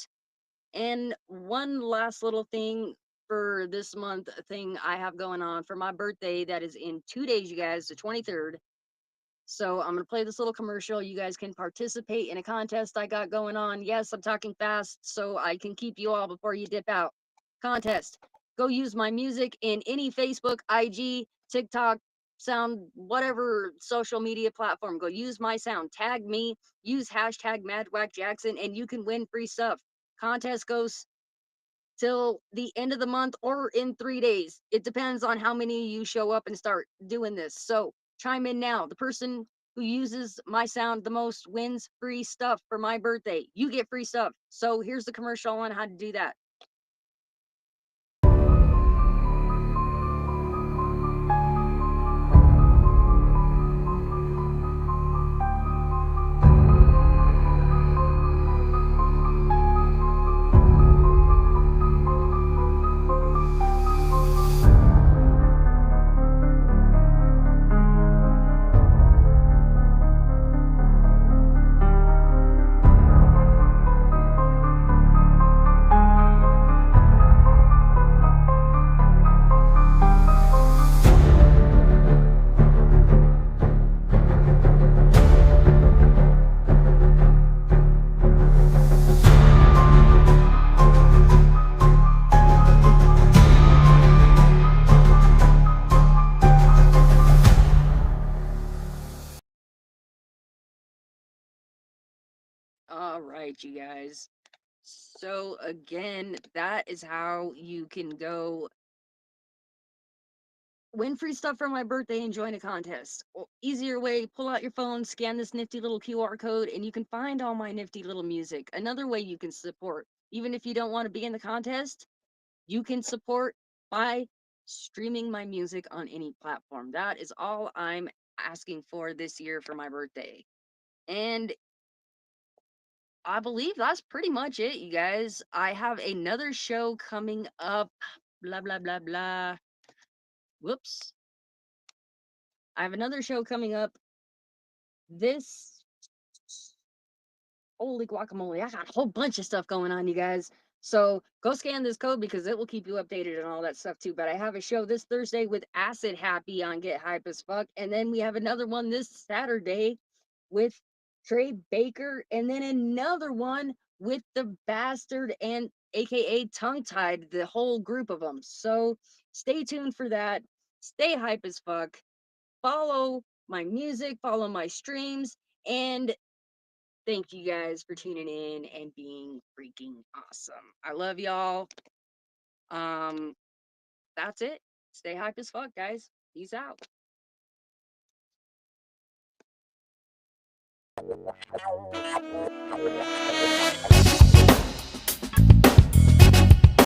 And one last little thing for this month thing I have going on for my birthday that is in 2 days, you guys, the 23rd. So I'm going to play this little commercial. You guys can participate in a contest I got going on. Yes, I'm talking fast so I can keep you all before you dip out. Contest. Go use my music in any Facebook, IG, TikTok, sound, whatever social media platform. Go use my sound. Tag me. Use hashtag MadWhackJackson and you can win free stuff. Contest goes till the end of the month or in 3 days. It depends on how many you show up and start doing this. So chime in now. The person who uses my sound the most wins free stuff for my birthday. You get free stuff. So here's the commercial on how to do that. All right, you guys. So again, that is how you can go win free stuff for my birthday and join a contest. Well, easier way, pull out your phone, scan this nifty little QR code, and you can find all my nifty little music. Another way you can support, even if you don't want to be in the contest, you can support by streaming my music on any platform. That is all I'm asking for this year for my birthday. And I believe that's pretty much it, you guys. I have another show coming up. Blah, blah, blah, blah. Whoops. I have another show coming up this. Holy guacamole. I got a whole bunch of stuff going on, you guys. So go scan this code because it will keep you updated and all that stuff too. But I have a show this Thursday with Acid Happy on Get Hype as Fuck. And then we have another one this Saturday with Trey Baker. And then another one with the Bastard and AKA Tongue Tied, the whole group of them. So stay tuned for that. Stay hype as fuck. follow my music, follow my streams, and thank you guys for tuning in and being freaking awesome. I love y'all. Um, that's it. Stay hype as fuck, guys. Peace out.